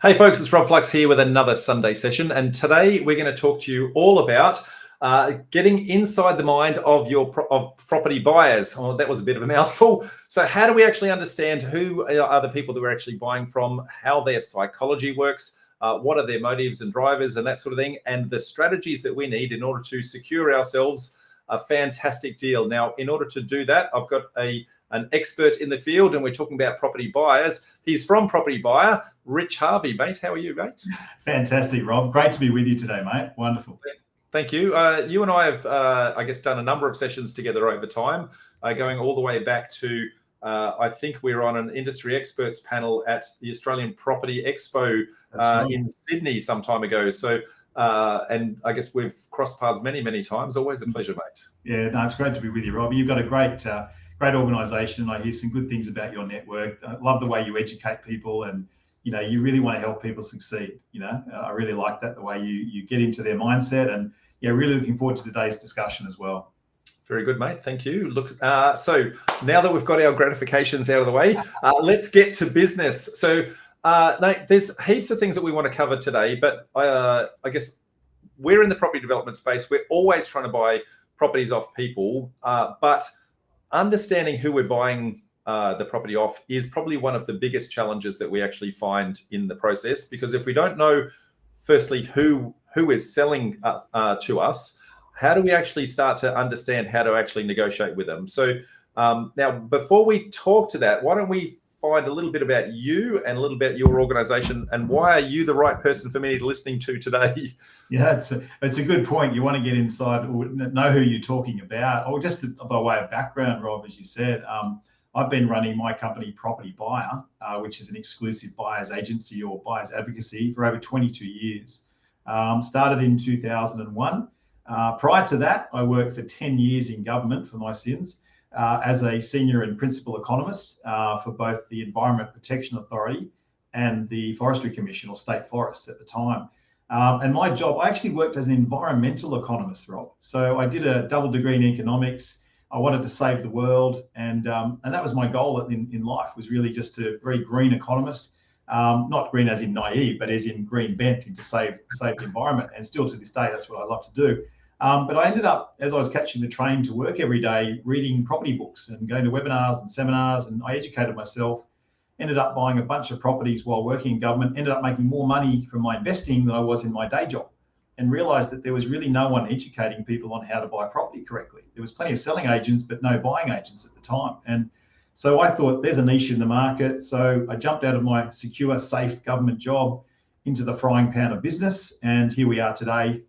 Hey folks, it's Rob Flux here with another Sunday session, and today we're going to talk to you all about getting inside the mind of property buyers. Oh, that was a bit of a mouthful. So how do we actually understand who are the people that we're actually buying from, how their psychology works, what are their motives and drivers and that sort of thing, and the strategies that we need in order to secure ourselves a fantastic deal. Now, in order to do that, I've got an expert in the field, and we're talking about property buyers. He's from Property Buyer, Rich Harvey. Mate, how are you, mate? Fantastic, Rob. Great to be with you today, mate. Wonderful. Thank you. You and I have, I guess, done a number of sessions together over time, going all the way back to, I think we were on an industry experts panel at the Australian Property Expo in Sydney some time ago. So, and I guess we've crossed paths many, many times. Always a pleasure, mate. Yeah, no, it's great to be with you, Rob. You've got a great organisation. I hear some good things about your network. I love the way you educate people, and you really want to help people succeed. I really like that, the way you get into their mindset, and really looking forward to today's discussion as well. Very good, mate. Thank you. Look, so now that we've got our gratifications out of the way, let's get to business. So, Nate, there's heaps of things that we want to cover today, but I guess we're in the property development space. We're always trying to buy properties off people, but understanding who we're buying the property off is probably one of the biggest challenges that we actually find in the process, because if we don't know, firstly, who is selling to us, how do we actually start to understand how to actually negotiate with them? So now, before we talk to that, why don't we find a little bit about you and a little bit about your organization, and why are you the right person for me listening to today? Yeah, it's a good point. You want to get inside or know who you're talking about. Or just by way of background, Rob, as you said, I've been running my company, Property Buyer, which is an exclusive buyers agency or buyers advocacy, for over 22 years. Started in 2001. Prior to that, I worked for 10 years in government for my sins, as a senior and principal economist for both the Environment Protection Authority and the Forestry Commission, or State Forests at the time. And my job, I actually worked as an environmental economist, Rob. So I did a double degree in economics. I wanted to save the world, and that was my goal in life, was really just a very green economist, not green as in naive, but as in green bent into save the environment. And still to this day, that's what I love to do. But I ended up, as I was catching the train to work every day, reading property books and going to webinars and seminars, and I educated myself, ended up buying a bunch of properties while working in government, ended up making more money from my investing than I was in my day job, and realized that there was really no one educating people on how to buy property correctly. There was plenty of selling agents, but no buying agents at the time. And so I thought, there's a niche in the market. So I jumped out of my secure, safe government job into the frying pan of business, and here we are today,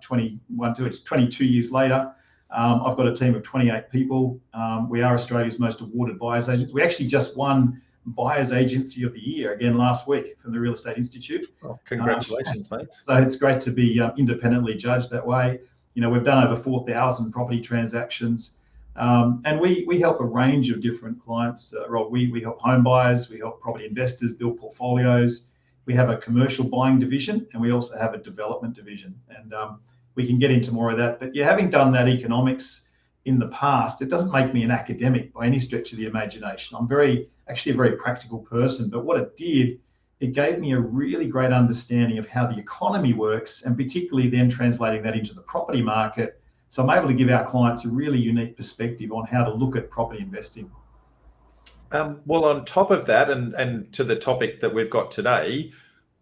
22 years later. I've got a team of 28 people. We are Australia's most awarded buyers agents. We actually just won Buyers Agency of the Year again last week from the Real Estate Institute. Oh, congratulations, mate. So it's great to be independently judged that way. We've done over 4,000 property transactions, and we help a range of different clients. Rob, we help home buyers, we help property investors build portfolios. We have a commercial buying division, and we also have a development division, and we can get into more of that. But having done that economics in the past, it doesn't make me an academic by any stretch of the imagination. I'm actually a very practical person, but what it did, it gave me a really great understanding of how the economy works, and particularly then translating that into the property market. So I'm able to give our clients a really unique perspective on how to look at property investing. Well, on top of that, and to the topic that we've got today,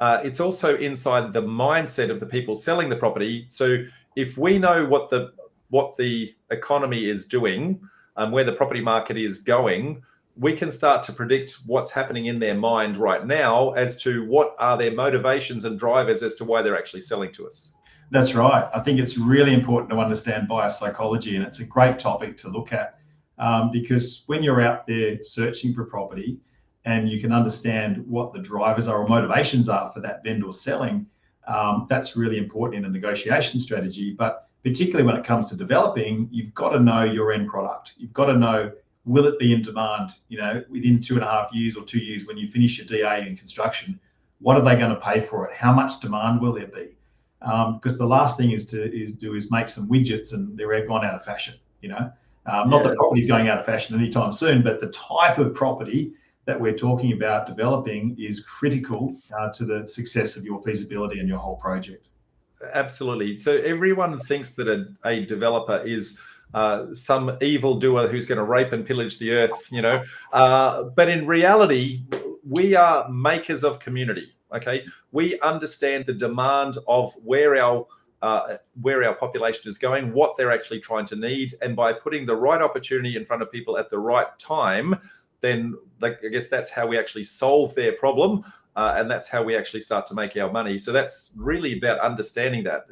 it's also inside the mindset of the people selling the property. So if we know what the economy is doing, where the property market is going, we can start to predict what's happening in their mind right now as to what are their motivations and drivers as to why they're actually selling to us. That's right. I think it's really important to understand buyer psychology, and it's a great topic to look at. Because when you're out there searching for property and you can understand what the drivers are or motivations are for that vendor selling, that's really important in a negotiation strategy. But particularly when it comes to developing, you've got to know your end product. You've got to know, will it be in demand, within 2.5 years or 2 years when you finish your DA in construction? What are they going to pay for it? How much demand will there be? Because the last thing is make some widgets and they're gone out of fashion, Not that property's going out of fashion anytime soon, but the type of property that we're talking about developing is critical to the success of your feasibility and your whole project. Absolutely. So everyone thinks that a developer is some evildoer who's going to rape and pillage the earth, but in reality, we are makers of community. Okay, we understand the demand of where our population is going, what they're actually trying to need, and by putting the right opportunity in front of people at the right time, then I guess that's how we actually solve their problem, and that's how we actually start to make our money. So that's really about understanding that.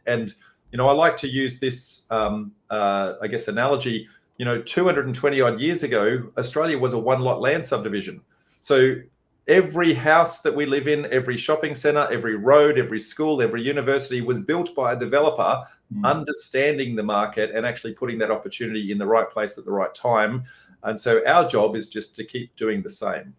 And I like to use this, I guess, analogy. 220 odd years ago, Australia was a one-lot land subdivision. So every house that we live in, every shopping centre, every road, every school, every university was built by a developer understanding the market and actually putting that opportunity in the right place at the right time. And so our job is just to keep doing the same.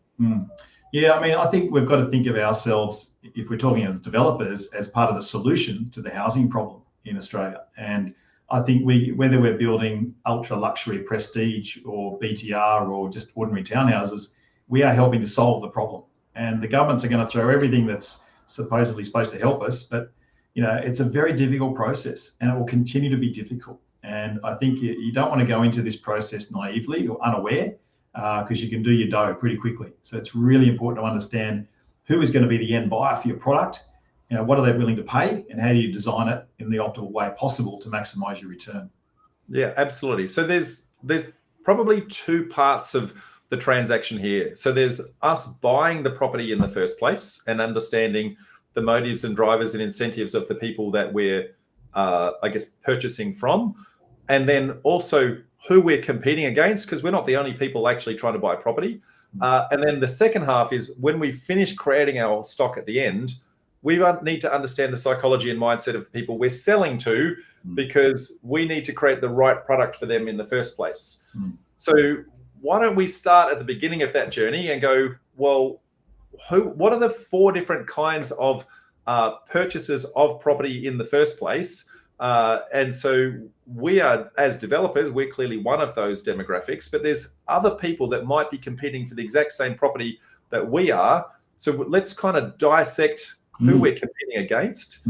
Yeah, I mean, I think we've got to think of ourselves, if we're talking as developers, as part of the solution to the housing problem in Australia. And I think whether we're building ultra luxury prestige or BTR or just ordinary townhouses, we are helping to solve the problem. And the governments are going to throw everything that's supposedly supposed to help us, but it's a very difficult process, and it will continue to be difficult. And I think you don't want to go into this process naively or unaware, because you can do your dough pretty quickly. So it's really important to understand who is going to be the end buyer for your product, what are they willing to pay, and how do you design it in the optimal way possible to maximize your return. Yeah, absolutely. So there's probably two parts of the transaction here. So there's us buying the property in the first place and understanding the motives and drivers and incentives of the people that we're, I guess, purchasing from. And then also who we're competing against, because we're not the only people actually trying to buy property. And then the second half is when we finish creating our stock at the end, we need to understand the psychology and mindset of the people we're selling to, because we need to create the right product for them in the first place. So why don't we start at the beginning of that journey and go, well, what are the 4 different kinds of purchases of property in the first place? And so we are, as developers, we're clearly one of those demographics, but there's other people that might be competing for the exact same property that we are. So let's kind of dissect who we're competing against,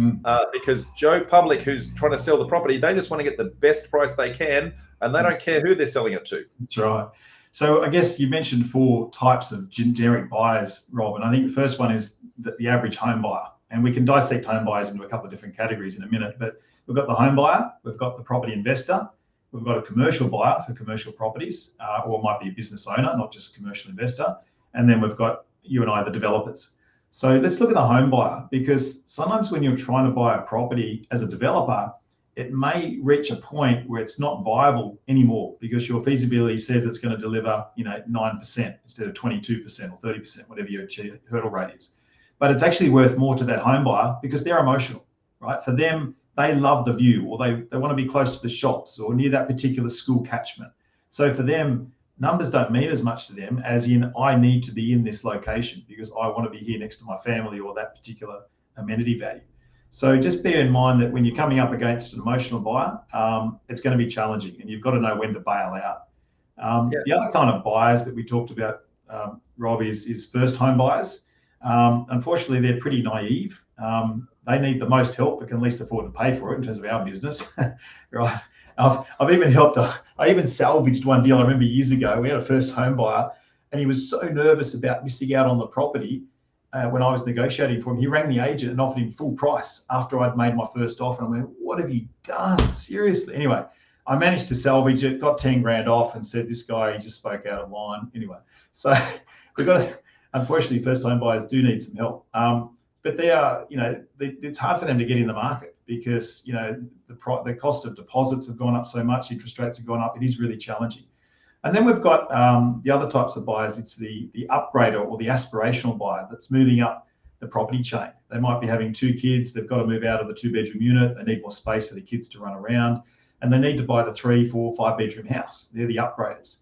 because Joe Public, who's trying to sell the property, they just want to get the best price they can, and they don't care who they're selling it to. That's right. So I guess you mentioned 4 types of generic buyers, Rob, and I think the first one is the average home buyer. And we can dissect home buyers into a couple of different categories in a minute, but we've got the home buyer, we've got the property investor, we've got a commercial buyer for commercial properties, or it might be a business owner, not just commercial investor. And then we've got you and I, the developers. So let's look at the home buyer, because sometimes when you're trying to buy a property as a developer, it may reach a point where it's not viable anymore because your feasibility says it's going to deliver 9% instead of 22% or 30%, whatever your hurdle rate is. But it's actually worth more to that home buyer because they're emotional, right? For them, they love the view, or they want to be close to the shops or near that particular school catchment. So for them, numbers don't mean as much to them as in, I need to be in this location because I want to be here next to my family or that particular amenity value. So just bear in mind that when you're coming up against an emotional buyer, it's going to be challenging, and you've got to know when to bail out. The other kind of buyers that we talked about, Rob, is first home buyers. Unfortunately, they're pretty naive. They need the most help but can least afford to pay for it in terms of our business, right? I've even helped. I even salvaged one deal. I remember years ago, we had a first home buyer, and he was so nervous about missing out on the property. When I was negotiating for him, he rang the agent and offered him full price after I'd made my first offer. And I went, what have you done? Seriously? Anyway, I managed to salvage it, got 10 grand off, and said, this guy, he just spoke out of line. Anyway, so we've got to, unfortunately, first home buyers do need some help. But they are, it's hard for them to get in the market because, the cost of deposits have gone up so much, interest rates have gone up. It is really challenging. And then we've got the other types of buyers. It's the upgrader or the aspirational buyer that's moving up the property chain. They might be having 2 kids. They've got to move out of the 2-bedroom unit. They need more space for the kids to run around. And they need to buy the 3, 4, 5-bedroom house. They're the upgraders.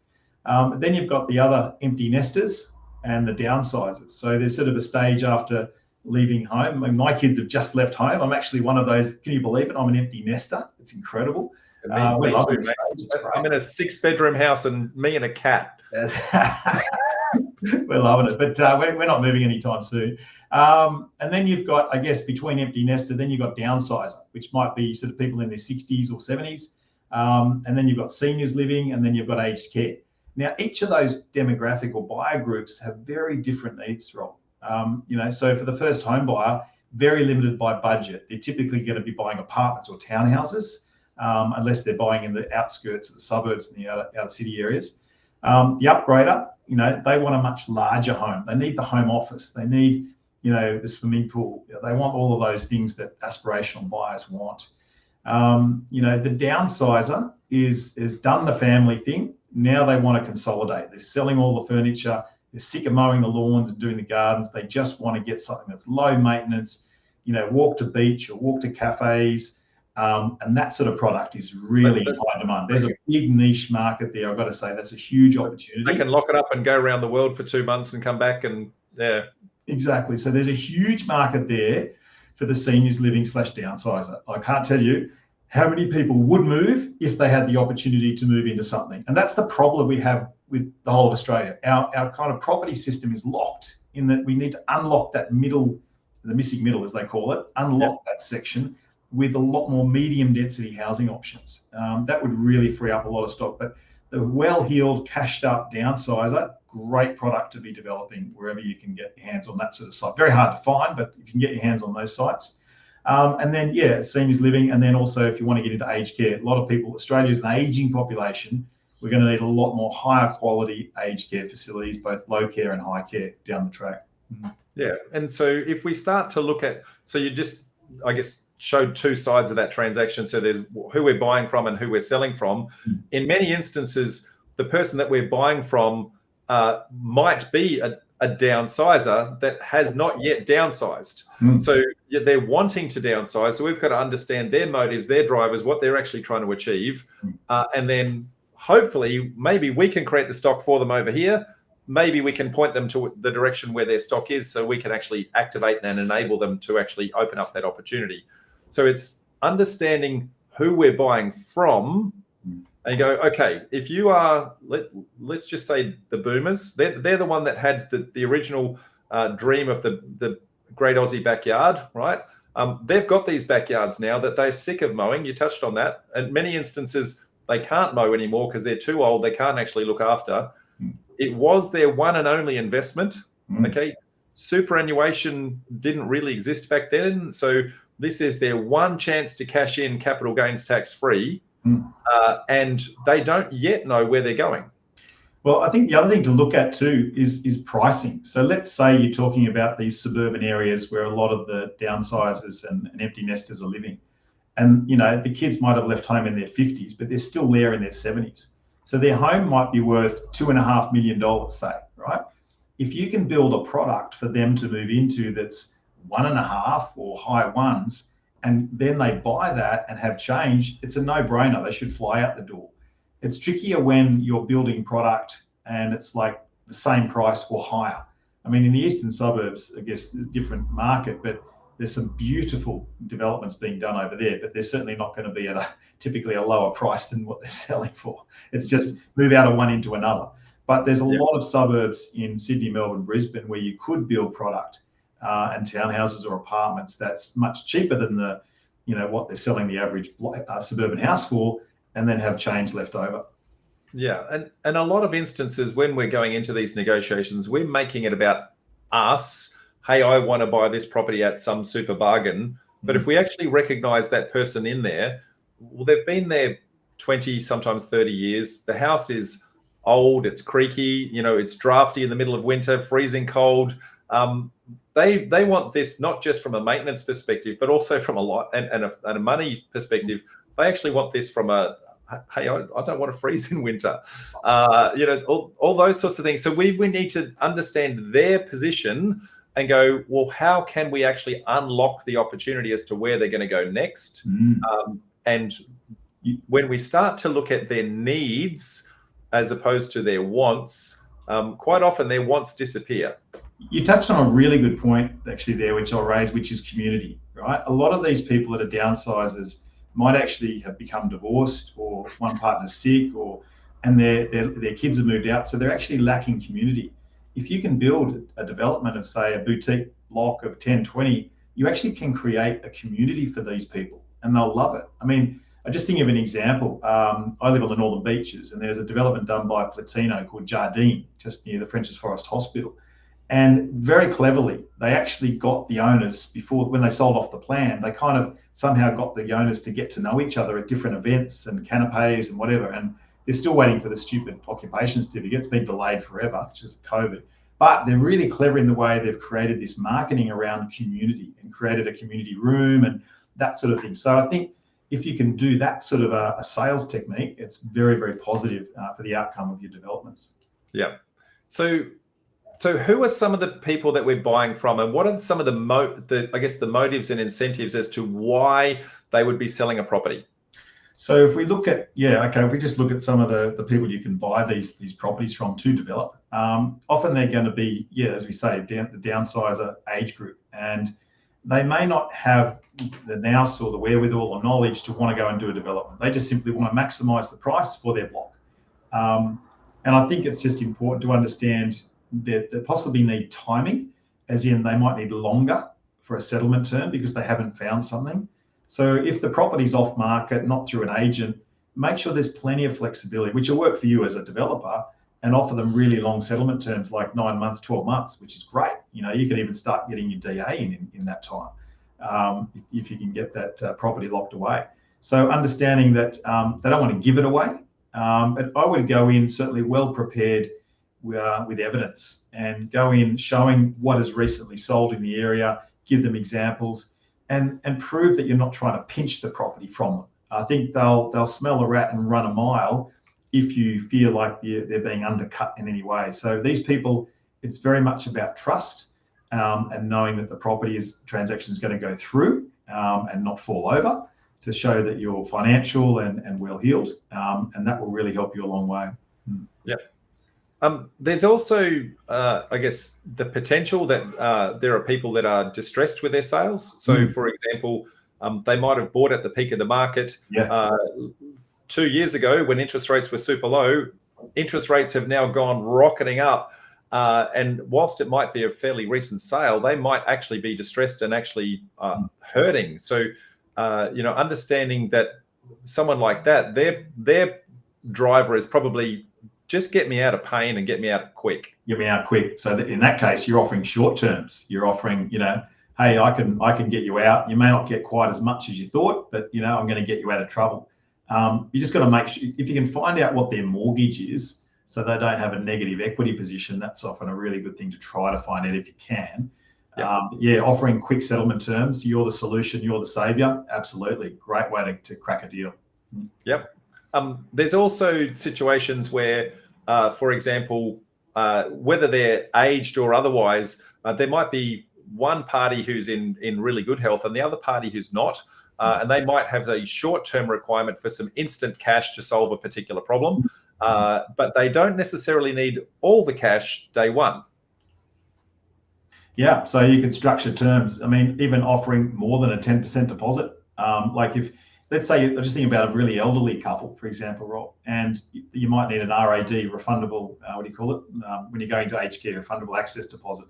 Then you've got the other empty nesters and the downsizers. So there's sort of a stage after leaving home. I mean, my kids have just left home. I'm actually one of those. Can you believe it? I'm an empty nester. It's incredible. I'm in a 6-bedroom house and me and a cat. We're loving it, but we're not moving anytime soon. And then you've got, I guess, between empty nester, then you've got downsizer, which might be sort of people in their 60s or 70s. And then you've got seniors living, and then you've got aged care. Now, each of those demographic or buyer groups have very different needs, Rob. So for the first home buyer, very limited by budget. They're typically going to be buying apartments or townhouses, unless they're buying in the outskirts of the suburbs and the outer city areas. The upgrader, they want a much larger home. They need the home office. They need, the swimming pool. They want all of those things that aspirational buyers want. The downsizer is done the family thing. Now they want to consolidate. They're selling all the furniture. They're sick of mowing the lawns and doing the gardens. They just want to get something that's low maintenance, walk to beach or walk to cafes. And that sort of product is really in high demand. There's a big niche market there. I've got to say that's a huge opportunity. They can lock it up and go around the world for 2 months and come back, and yeah. Exactly. So there's a huge market there for the seniors living / downsizer. I can't tell you how many people would move if they had the opportunity to move into something. And that's the problem we have with the whole of Australia. Our kind of property system is locked in that we need to unlock that middle, the missing middle as they call it, unlock that section with a lot more medium density housing options. That would really free up a lot of stock. But the well-heeled, cashed up downsizer, great product to be developing wherever you can get your hands on that sort of site. Very hard to find, but if you can get your hands on those sites. And then, seniors living. And then also, if you want to get into aged care, a lot of people, Australia is an aging population. We're going to need a lot more higher quality aged care facilities, both low care and high care down the track. Yeah. And so if we start to look at, so you just, I guess, showed two sides of that transaction. So there's who we're buying from and who we're selling from. In many instances, the person that we're buying from might be a downsizer that has not yet downsized. So they're wanting to downsize. So we've got to understand their motives, their drivers, what they're actually trying to achieve. And then hopefully, maybe we can create the stock for them over here. Maybe we can point them to the direction where their stock is, so we can actually activate and enable them to actually open up that opportunity. So it's understanding who we're buying from, and you go, okay, if you are, let's just say the boomers, they're the one that had the original dream of the great Aussie backyard, right? They've got these backyards now that they're sick of mowing. You touched on that. In many instances, they can't mow anymore because they're too old. They can't actually look after. It was their one and only investment. Okay. Superannuation didn't really exist back then. So this is their one chance to cash in capital gains tax free. And they don't yet know where they're going. Well, I think the other thing to look at too is pricing. So let's say you're talking about these suburban areas where a lot of the downsizers and empty nesters are living. And, the kids might have left home in their 50s, but they're still there in their 70s. So their home might be worth $2.5 million, say, right? If you can build a product for them to move into that's 1.5 or high ones, and then they buy that and have change, it's a no-brainer. They should fly out the door. It's trickier when you're building product and it's like the same price or higher. I mean, in the eastern suburbs, I guess, a different market, but there's some beautiful developments being done over there, but they're certainly not going to be at typically a lower price than what they're selling for. It's just move out of one into another. But there's a lot of suburbs in Sydney, Melbourne, Brisbane, where you could build product and townhouses or apartments that's much cheaper than what they're selling the average suburban house for, and then have change left over. Yeah, and a lot of instances when we're going into these negotiations, we're making it about us. Hey, I want to buy this property at some super bargain. But if we actually recognize that person in there, well, they've been there 20, sometimes 30 years. The house is old, it's creaky, it's drafty in the middle of winter, freezing cold. They want this not just from a maintenance perspective, but also from a money perspective. They actually want this from hey, I don't want to freeze in winter. All those sorts of things. So we need to understand their position and go, well, how can we actually unlock the opportunity as to where they're going to go next? And when we start to look at their needs as opposed to their wants, quite often their wants disappear. You touched on a really good point actually there, which I'll raise, which is community, right? A lot of these people that are downsizers might actually have become divorced, or one partner's sick, or and their kids have moved out, so they're actually lacking community. If you can build a development of, say, a boutique block of 10, 20, you actually can create a community for these people, and they'll love it. I mean, I just think of an example. I live on the Northern Beaches, and there's a development done by Platino called Jardine, just near the Frenchs Forest Hospital. And very cleverly, they actually got the owners before, when they sold off the plan, they kind of somehow got the owners to get to know each other at different events and canapes and whatever. And they're still waiting for the stupid occupation certificate. It's been delayed forever, which is COVID. But they're really clever in the way they've created this marketing around community and created a community room and that sort of thing. So I think if you can do that sort of a sales technique, it's very, very positive for the outcome of your developments. Yeah. So who are some of the people that we're buying from, and what are some of the motives and incentives as to why they would be selling a property? So if we look at, if we just look at some of the people you can buy these properties from to develop, often they're going to be, as we say, the downsizer age group, and they may not have the nous or the wherewithal or knowledge to want to go and do a development. They just simply want to maximize the price for their block. And I think it's just important to understand that they possibly need timing, as in they might need longer for a settlement term because they haven't found something. So if the property's off market, not through an agent, make sure there's plenty of flexibility, which will work for you as a developer, and offer them really long settlement terms like 9 months, 12 months, which is great. You know, you can even start getting your DA in that time if you can get that property locked away. So understanding that they don't want to give it away, but I would go in certainly well prepared with evidence and go in showing what has recently sold in the area, give them examples, and prove that you're not trying to pinch the property from them. I think they'll smell a rat and run a mile if you feel like they're being undercut in any way. So these people, it's very much about trust and knowing that the property transaction is going to go through and not fall over, to show that you're financial and well-heeled, and that will really help you a long way. Yeah. There's also, I guess, the potential that there are people that are distressed with their sales. So, for example, they might have bought at the peak of the market. 2 years ago, when interest rates were super low, interest rates have now gone rocketing up. And whilst it might be a fairly recent sale, they might actually be distressed and actually hurting. So, understanding that someone like that, their driver is probably just get me out of pain and get me out quick. Get me out quick. So in that case, you're offering short terms. You're offering, hey, I can get you out. You may not get quite as much as you thought, but I'm going to get you out of trouble. You just got to make sure, if you can find out what their mortgage is, so they don't have a negative equity position, that's often a really good thing to try to find out if you can. Offering quick settlement terms, you're the solution, you're the savior. Absolutely. Great way to crack a deal. Yep. There's also situations where, for example, whether they're aged or otherwise, there might be one party who's in really good health and the other party who's not. And they might have a short-term requirement for some instant cash to solve a particular problem, but they don't necessarily need all the cash day one. Yeah, so you can structure terms. I mean, even offering more than a 10% deposit. Like if, let's say, I'm just thinking about a really elderly couple, for example, Rob, and you might need an RAD, refundable, when you go into aged care, refundable access deposit.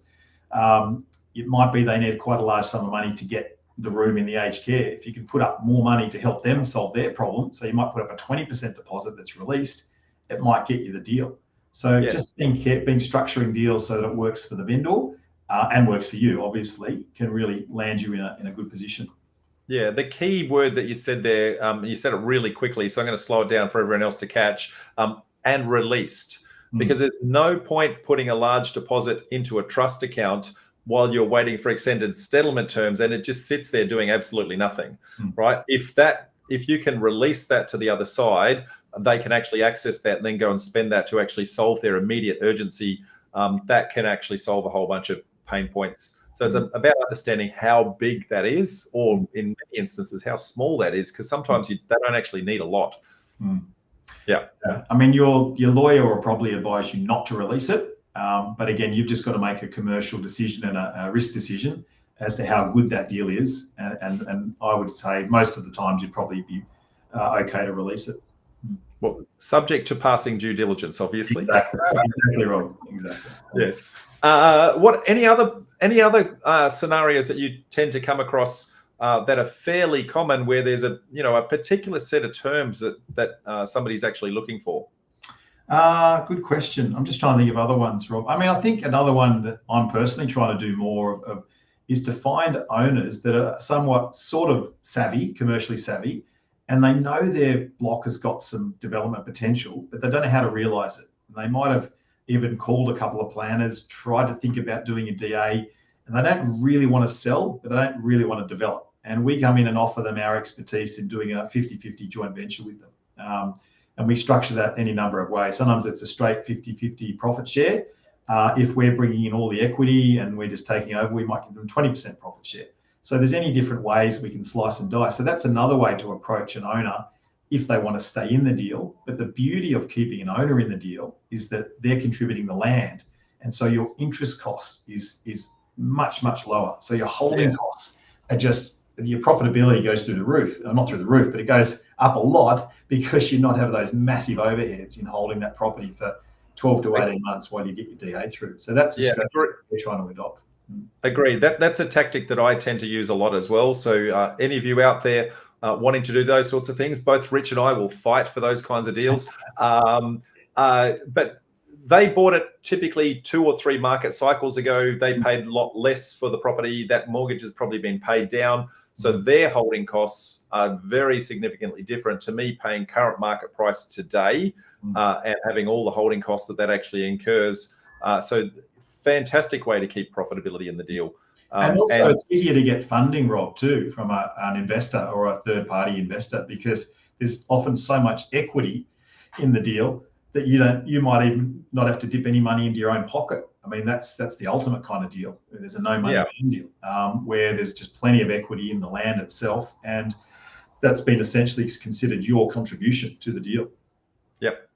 It might be they need quite a large sum of money to get the room in the aged care. If you can put up more money to help them solve their problem, so you might put up a 20% deposit that's released, it might get you the deal. So just being structuring deals so that it works for the vendor and works for you, obviously, can really land you in a good position. Yeah, the key word that you said there, you said it really quickly, so I'm going to slow it down for everyone else to catch, and released. Because there's no point putting a large deposit into a trust account while you're waiting for extended settlement terms and it just sits there doing absolutely nothing, right? If you can release that to the other side, they can actually access that and then go and spend that to actually solve their immediate urgency. That can actually solve a whole bunch of pain points. So it's about understanding how big that is, or in many instances, how small that is, because sometimes they don't actually need a lot. Yeah. I mean, your lawyer will probably advise you not to release it. But again, you've just got to make a commercial decision and a risk decision as to how good that deal is. And I would say most of the times you'd probably be okay to release it. Well, subject to passing due diligence, obviously. Exactly, Rob. Exactly. Yes. What any other scenarios that you tend to come across that are fairly common, where there's a particular set of terms that somebody's actually looking for? Good question. I'm just trying to think of other ones, Rob. I mean, I think another one that I'm personally trying to do more of is to find owners that are somewhat sort of savvy, commercially savvy, and they know their block has got some development potential, but they don't know how to realise it. And they might have even called a couple of planners, tried to think about doing a DA, and they don't really want to sell, but they don't really want to develop. And we come in and offer them our expertise in doing a 50-50 joint venture with them. And we structure that any number of ways. Sometimes it's a straight 50-50 profit share. If we're bringing in all the equity and we're just taking over, we might give them 20% profit share. So there's any different ways we can slice and dice. So that's another way to approach an owner if they want to stay in the deal. But the beauty of keeping an owner in the deal is that they're contributing the land. And so your interest cost is much, much lower. So your holding costs are just, your profitability goes through the roof. Not through the roof, but it goes up a lot because you're not having those massive overheads in holding that property for 12 to 18 months while you get your DA through. So that's a strategy we're trying to adopt. Agreed. That's a tactic that I tend to use a lot as well. So any of you out there wanting to do those sorts of things, both Rich and I will fight for those kinds of deals. But they bought it typically 2 or 3 market cycles ago. They paid a lot less for the property. That mortgage has probably been paid down. So their holding costs are very significantly different to me paying current market price today and having all the holding costs that actually incurs. So fantastic way to keep profitability in the deal. And also it's easier to get funding, Rob, too, from an investor or a third-party investor, because there's often so much equity in the deal that you might even not have to dip any money into your own pocket. I mean, that's the ultimate kind of deal. There's a no money deal where there's just plenty of equity in the land itself, and that's been essentially considered your contribution to the deal. Yep,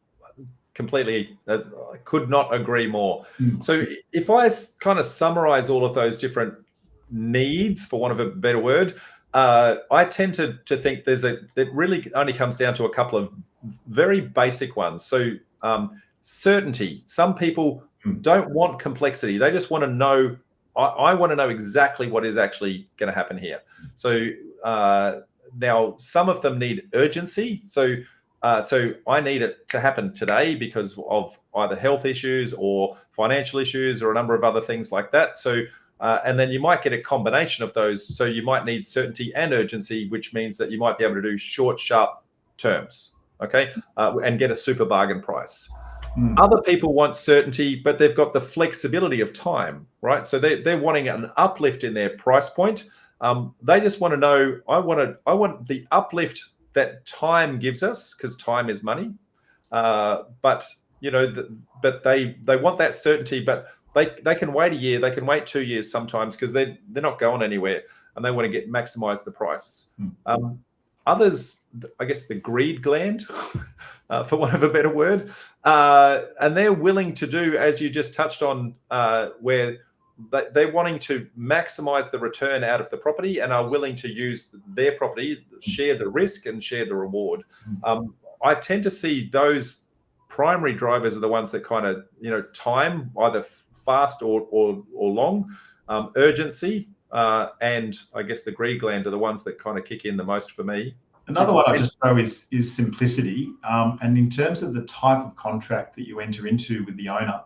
completely. I could not agree more. So if I kind of summarize all of those different needs, for want of a better word, I tend to think it really only comes down to a couple of very basic ones. So certainty. Some people don't want complexity. They just want to know, I want to know exactly what is actually going to happen here. So now some of them need urgency. So I need it to happen today because of either health issues or financial issues or a number of other things like that. So and then you might get a combination of those. So you might need certainty and urgency, which means that you might be able to do short, sharp terms, okay, and get a super bargain price. Other people want certainty, but they've got the flexibility of time, right? So they're wanting an uplift in their price point. They just want to know, I want the uplift that time gives us, because time is money. But they want that certainty, but they can wait a year, they can wait 2 years sometimes because they're not going anywhere, and they want to maximize the price. Others, I guess, the greed gland, for want of a better word, and they're willing to do, as you just touched on, where they're wanting to maximize the return out of the property and are willing to use their property, share the risk and share the reward. I tend to see those primary drivers are the ones that kind of, time, either fast or long, urgency, and I guess the greed gland are the ones that kind of kick in the most for me. Another one I just throw is simplicity. And in terms of the type of contract that you enter into with the owner,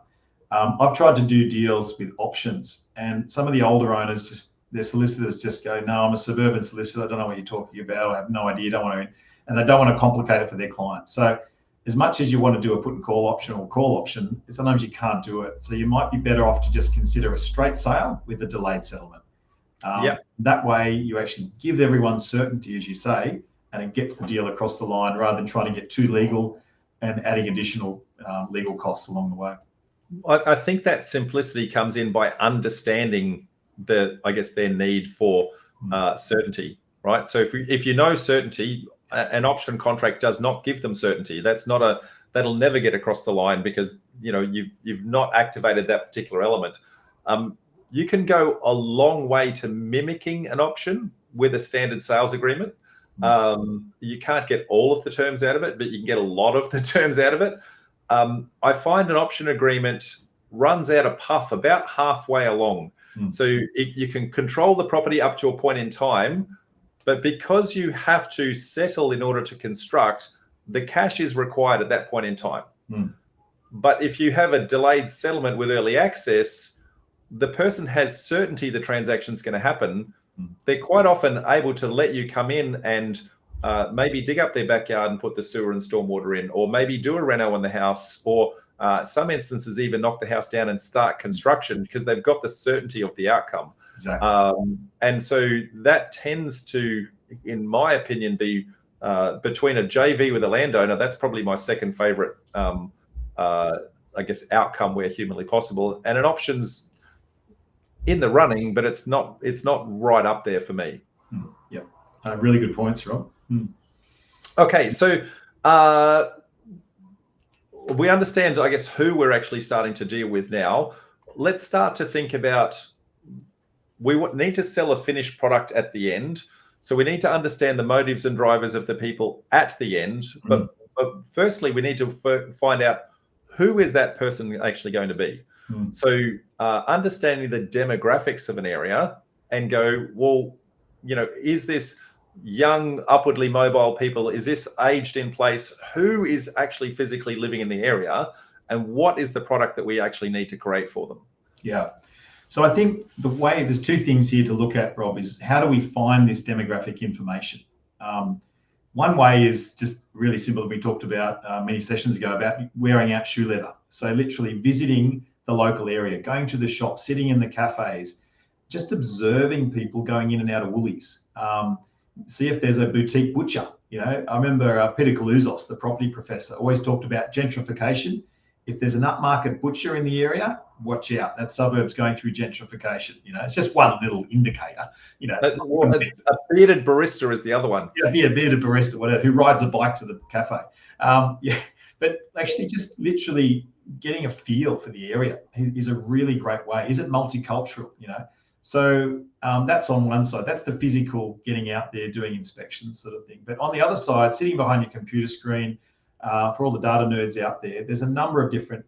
I've tried to do deals with options, and some of the older owners, their solicitors just go, no, I'm a suburban solicitor, I don't know what you're talking about, I have no idea, and they don't want to complicate it for their clients. So as much as you want to do a put and call option or call option, sometimes you can't do it. So you might be better off to just consider a straight sale with a delayed settlement. That way you actually give everyone certainty, as you say, and it gets the deal across the line rather than trying to get too legal and adding additional legal costs along the way. I think that simplicity comes in by understanding their need for certainty, right? So if you know certainty, an option contract does not give them certainty. That'll never get across the line because you've not activated that particular element. You can go a long way to mimicking an option with a standard sales agreement, You can't get all of the terms out of it, but you can get a lot of the terms out of it. I find an option agreement runs out of puff about halfway along. So you can control the property up to a point in time, but because you have to settle in order to construct, the cash is required at that point in time. But if you have a delayed settlement with early access, the person has certainty the transaction's going to happen. They're quite often able to let you come in and maybe dig up their backyard and put the sewer and stormwater in, or maybe do a reno on the house, or some instances even knock the house down and start construction because they've got the certainty of the outcome. Exactly. And so that tends to, in my opinion, be between a JV with a landowner. That's probably my second favorite, I guess, outcome where humanly possible. And an option's in the running, but it's not right up there for me. Yep. Really good points, Rob. Okay, so we understand, I guess, who we're actually starting to deal with now. Let's start to think about, we need to sell a finished product at the end. So we need to understand the motives and drivers of the people at the end. But firstly, we need to find out, who is that person actually going to be? So understanding the demographics of an area and go, well, is this young, upwardly mobile people? Is this aged in place? Who is actually physically living in the area? And what is the product that we actually need to create for them? Yeah. So I think there's two things here to look at, Rob, is how do we find this demographic information? One way is just really simple. We talked about many sessions ago about wearing out shoe leather. So literally visiting the local area, going to the shop, sitting in the cafes, just observing people going in and out of Woolies. See if there's a boutique butcher. I remember Peter Kalouzos, the property professor, always talked about gentrification. If there's an upmarket butcher in the area, watch out. That suburb's going through gentrification. It's just one little indicator. A bearded barista is the other one. Yeah, bearded barista, whatever, who rides a bike to the cafe. But actually just literally getting a feel for the area is a really great way. Is it multicultural? So that's on one side. That's the physical, getting out there, doing inspections sort of thing. But on the other side, sitting behind your computer screen, for all the data nerds out there, there's a number of different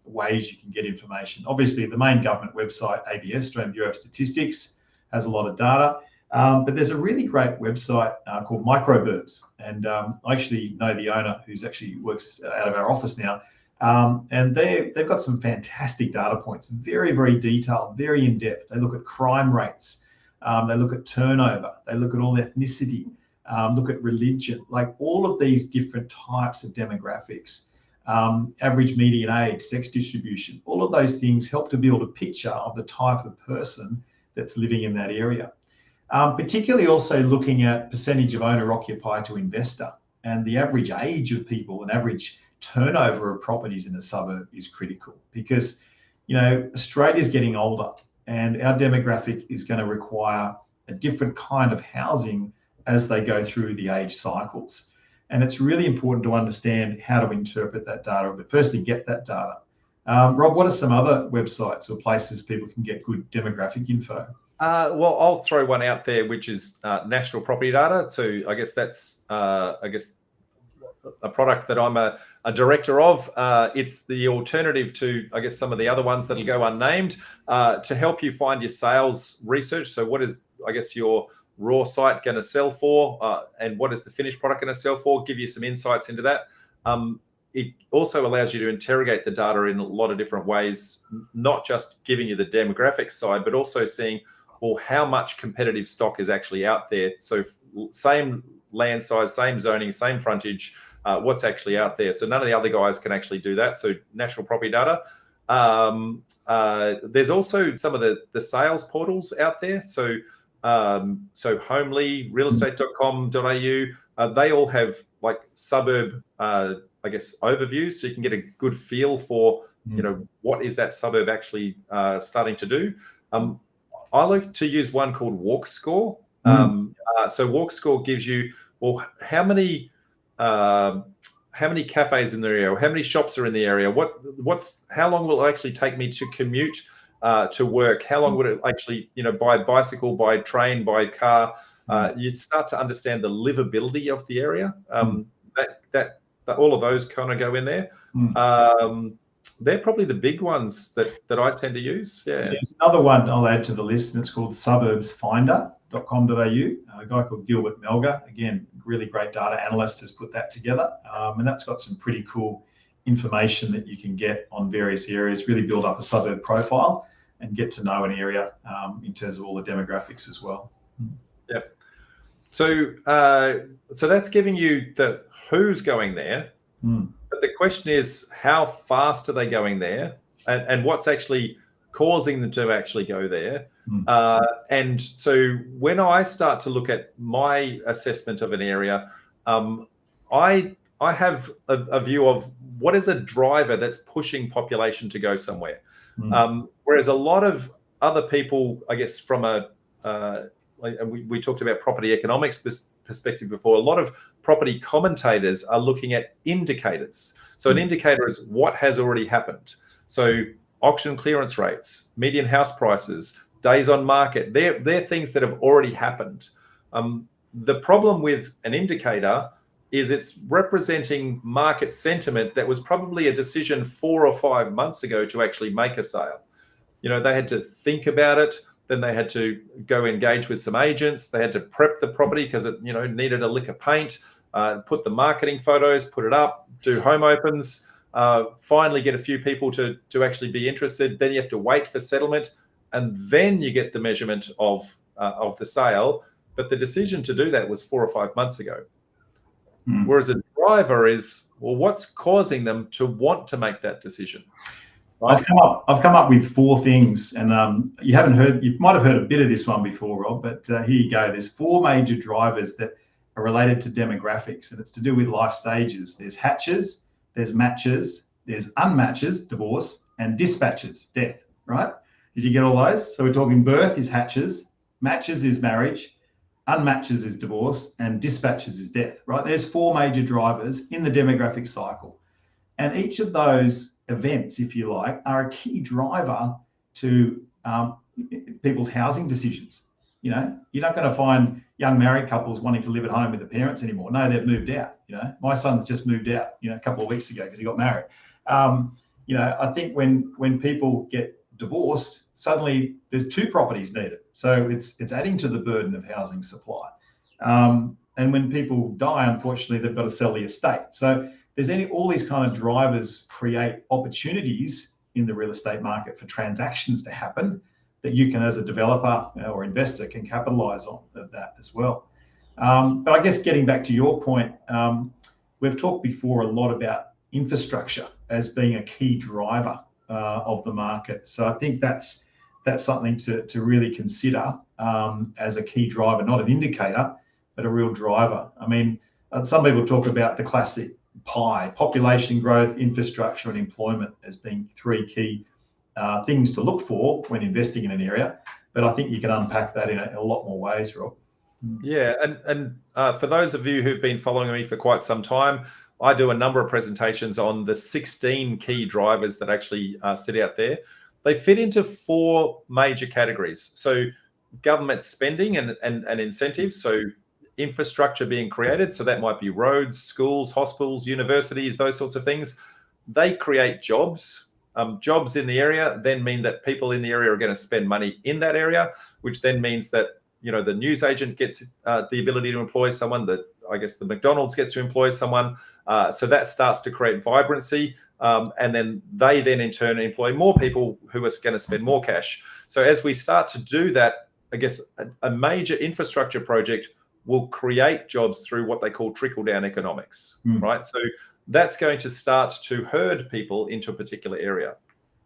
ways you can get information. Obviously, the main government website, ABS, Australian Bureau of Statistics, has a lot of data. But there's a really great website called Microburbs. And I actually know the owner, who's actually works out of our office now. And they've got some fantastic data points, very, very detailed, very in-depth. They look at crime rates. They look at turnover. They look at all ethnicity. Look at religion, like all of these different types of demographics, average median age, sex distribution, all of those things help to build a picture of the type of person that's living in that area. Particularly also looking at percentage of owner occupier to investor, and the average age of people and average turnover of properties in a suburb is critical, because Australia's getting older and our demographic is going to require a different kind of housing as they go through the age cycles. And it's really important to understand how to interpret that data, but firstly get that data. Rob, what are some other websites or places people can get good demographic info? Well, I'll throw one out there, which is National Property Data. So I guess that's a product that I'm a director of. It's the alternative to, I guess, some of the other ones that'll go unnamed, to help you find your sales research. So what is, I guess, your raw site going to sell for, and what is the finished product going to sell for? Give you some insights into that. It also allows you to interrogate the data in a lot of different ways, not just giving you the demographic side, but also seeing, well, how much competitive stock is actually out there. So same land size, same zoning, same frontage, what's actually out there. So none of the other guys can actually do that. So National Property Data. There's also some of the sales portals out there. So Homely, realestate.com.au, they all have like suburb, I guess, overviews, so you can get a good feel for, what is that suburb actually starting to do. I like to use one called Walk Score. So Walk Score gives you, well, how many cafes in the area, or how many shops are in the area? How long will it actually take me to commute to work? How long would it actually, by bicycle, by train, by car? You start to understand the livability of the area. That all of those kind of go in there. They're probably the big ones that I tend to use. Yeah. There's another one I'll add to the list, and it's called suburbsfinder.com.au. A guy called Gilbert Melga, again, really great data analyst, has put that together. And that's got some pretty cool information that you can get on various areas, really build up a suburb profile and get to know an area in terms of all the demographics as well. Yeah. So that's giving you the who's going there. But the question is, how fast are they going there, and what's actually causing them to actually go there? And so when I start to look at my assessment of an area, I have a view of what is a driver that's pushing population to go somewhere. Whereas a lot of other people, I guess, from we talked about property economics perspective before, a lot of property commentators are looking at indicators. So an indicator is what has already happened. So auction clearance rates, median house prices, days on market, they're things that have already happened. The problem with an indicator is it's representing market sentiment that was probably a decision 4 or 5 months ago to actually make a sale. They had to think about it. Then they had to go engage with some agents. They had to prep the property because it, needed a lick of paint, put the marketing photos, put it up, do home opens, finally get a few people to actually be interested. Then you have to wait for settlement, and then you get the measurement of the sale. But the decision to do that was 4 or 5 months ago. Whereas a driver is, well, what's causing them to want to make that decision? Right? I've come up with 4 things, and you might have heard a bit of this one before, Rob, but here you go. There's 4 major drivers that are related to demographics, and it's to do with life stages. There's hatches, there's matches, there's unmatches, divorce, and dispatches, death, right? Did you get all those? So we're talking birth is hatches, matches is marriage, unmatches is divorce, and dispatches is death, right? There's 4 major drivers in the demographic cycle. And each of those events, if you like, are a key driver to people's housing decisions. You're not going to find young married couples wanting to live at home with the parents anymore. No, they've moved out. My son's just moved out, a couple of weeks ago because he got married. I think when people get divorced, suddenly there's 2 properties needed. So it's adding to the burden of housing supply. And when people die, unfortunately, they've got to sell the estate. So there's all these kind of drivers create opportunities in the real estate market for transactions to happen that you can, as a developer or investor, can capitalize on that as well. But I guess getting back to your point, we've talked before a lot about infrastructure as being a key driver of the market. So I think that's something to really consider as a key driver, not an indicator, but a real driver. I mean, some people talk about the classic pie, population growth, infrastructure, and employment as being 3 key things to look for when investing in an area. But I think you can unpack that in a lot more ways, Rob. Yeah, and for those of you who've been following me for quite some time, I do a number of presentations on the 16 key drivers that actually sit out there. They fit into 4 major categories. So government spending and incentives. So infrastructure being created. So that might be roads, schools, hospitals, universities, those sorts of things. They create jobs. Jobs in the area then mean that people in the area are going to spend money in that area, which then means that the news agent gets the ability to employ someone, that I guess the McDonald's gets to employ someone. So that starts to create vibrancy. And then they then in turn employ more people who are going to spend more cash. So as we start to do that, I guess a major infrastructure project will create jobs through what they call trickle-down economics, right? So that's going to start to herd people into a particular area.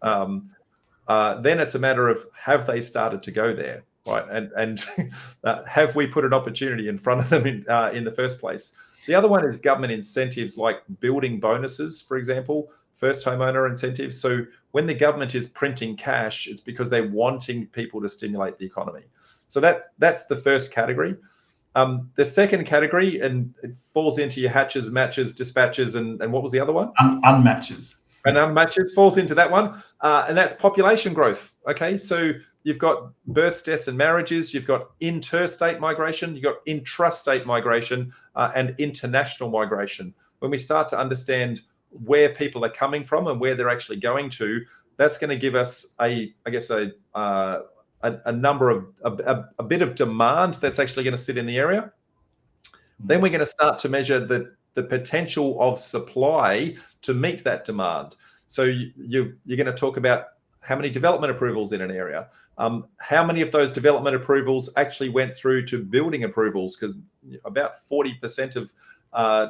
Then it's a matter of, have they started to go there, right? And have we put an opportunity in front of them in the first place? The other one is government incentives like building bonuses, for example, first homeowner incentives. So when the government is printing cash, it's because they're wanting people to stimulate the economy. So that's the first category. The second category, and it falls into your hatches, matches, dispatches, and what was the other one? Unmatches. And unmatches falls into that one. And that's population growth. Okay, so you've got births, deaths, and marriages. You've got interstate migration. You've got intrastate migration and international migration. When we start to understand where people are coming from and where they're actually going to, that's going to give us a number of a bit of demand that's actually going to sit in the area. Then we're going to start to measure the potential of supply to meet that demand. So you're going to talk about how many development approvals in an area, how many of those development approvals actually went through to building approvals, because about 40% of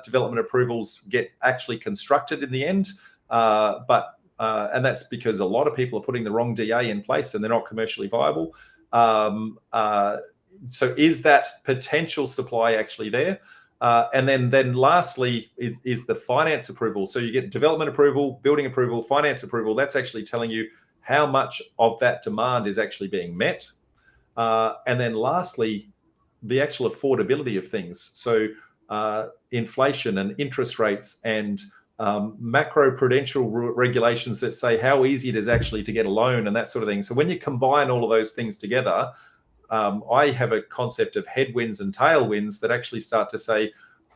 development approvals get actually constructed in the end, and that's because a lot of people are putting the wrong DA in place and they're not commercially viable. So is that potential supply actually there? And then lastly is the finance approval. So you get development approval, building approval, finance approval. That's actually telling you how much of that demand is actually being met. And then lastly, the actual affordability of things. So inflation and interest rates and macro-prudential regulations that say how easy it is actually to get a loan and that sort of thing. So when you combine all of those things together, I have a concept of headwinds and tailwinds that actually start to say,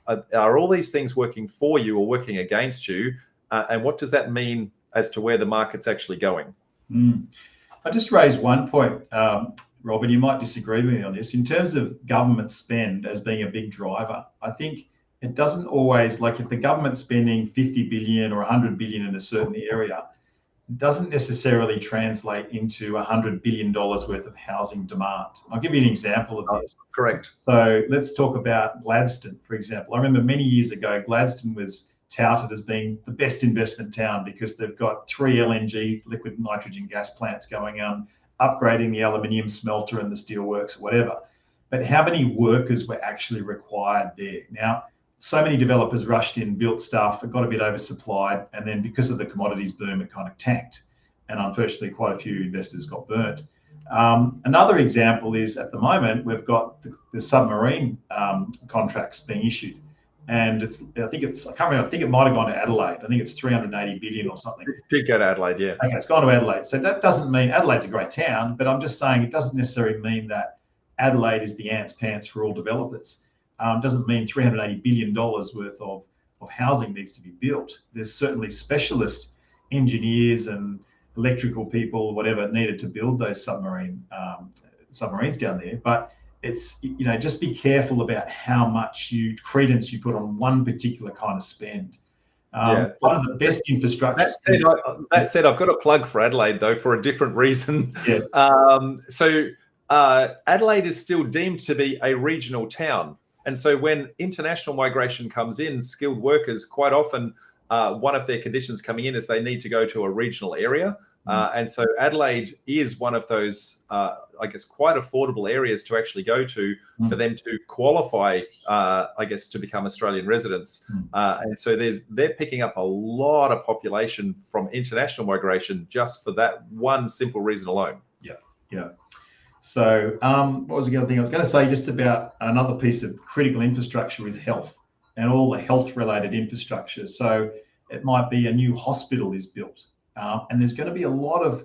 are all these things working for you or working against you? And what does that mean as to where the market's actually going? I just raised one point, Rob, and you might disagree with me on this. In terms of government spend as being a big driver, I think it doesn't always, like if the government's spending 50 billion or 100 billion in a certain area, it doesn't necessarily translate into $100 billion worth of housing demand. I'll give you an example of this. Correct. So let's talk about Gladstone, for example. I remember many years ago, Gladstone was touted as being the best investment town because they've got 3 LNG, liquid nitrogen gas plants going on, upgrading the aluminium smelter and the steelworks, whatever. But how many workers were actually required there? Now, so many developers rushed in, built stuff, it got a bit oversupplied, and then because of the commodities boom, it kind of tanked. And unfortunately, quite a few investors got burnt. Another example is at the moment, we've got the submarine contracts being issued. And I can't remember, I think it might have gone to Adelaide. I think it's 380 billion or something. It did go to Adelaide, yeah. Okay, it's gone to Adelaide. So that doesn't mean, Adelaide's a great town, but I'm just saying it doesn't necessarily mean that Adelaide is the ants pants for all developers. Doesn't mean $380 billion worth of housing needs to be built. There's certainly specialist engineers and electrical people, whatever, needed to build those submarines down there. But it's, just be careful about how much credence you put on one particular kind of spend. One of the best infrastructure. That said, I've got a plug for Adelaide though for a different reason. Yeah. Adelaide is still deemed to be a regional town. And so when international migration comes in, skilled workers, quite often one of their conditions coming in is they need to go to a regional area. And so Adelaide is one of those, quite affordable areas to actually go to for them to qualify, to become Australian residents. And so they're picking up a lot of population from international migration just for that one simple reason alone. Yeah. So what was the other thing I was going to say? Just about another piece of critical infrastructure is health and all the health related infrastructure. So it might be a new hospital is built and there's going to be a lot of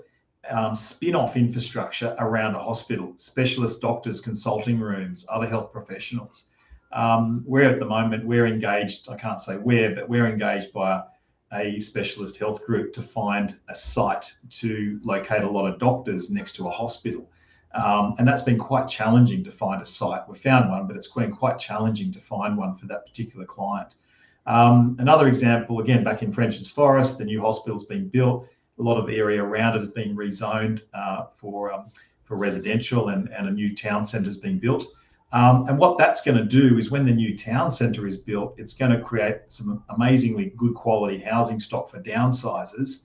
spin-off infrastructure around a hospital, specialist doctors, consulting rooms, other health professionals. At the moment, we're engaged, I can't say where, but we're engaged by a specialist health group to find a site to locate a lot of doctors next to a hospital. And that's been quite challenging to find a site. We found one, but it's been quite challenging to find one for that particular client. Another example, again, back in French's Forest, the new hospital's been built. A lot of the area around it has been rezoned for residential and a new town centre has been built. And what that's going to do is when the new town centre is built, it's going to create some amazingly good quality housing stock for downsizers,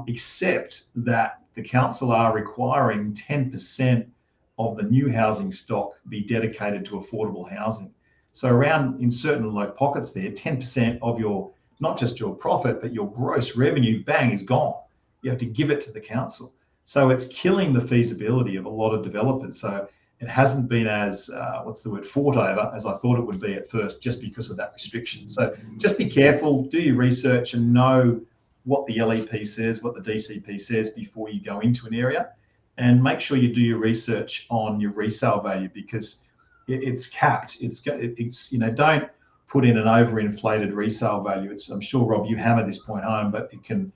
except that the council are requiring 10% of the new housing stock be dedicated to affordable housing. So around in certain pockets there, 10% of your, not just your profit, but your gross revenue, bang, is gone. You have to give it to the council. So it's killing the feasibility of a lot of developers. So it hasn't been as, fought over as I thought it would be at first, just because of that restriction. So just be careful, do your research and know what the LEP says, what the DCP says before you go into an area. and make sure you do your research on your resale value, because it's capped. It's don't put in an overinflated resale value. I'm sure, Rob, you hammer this point home, but it can,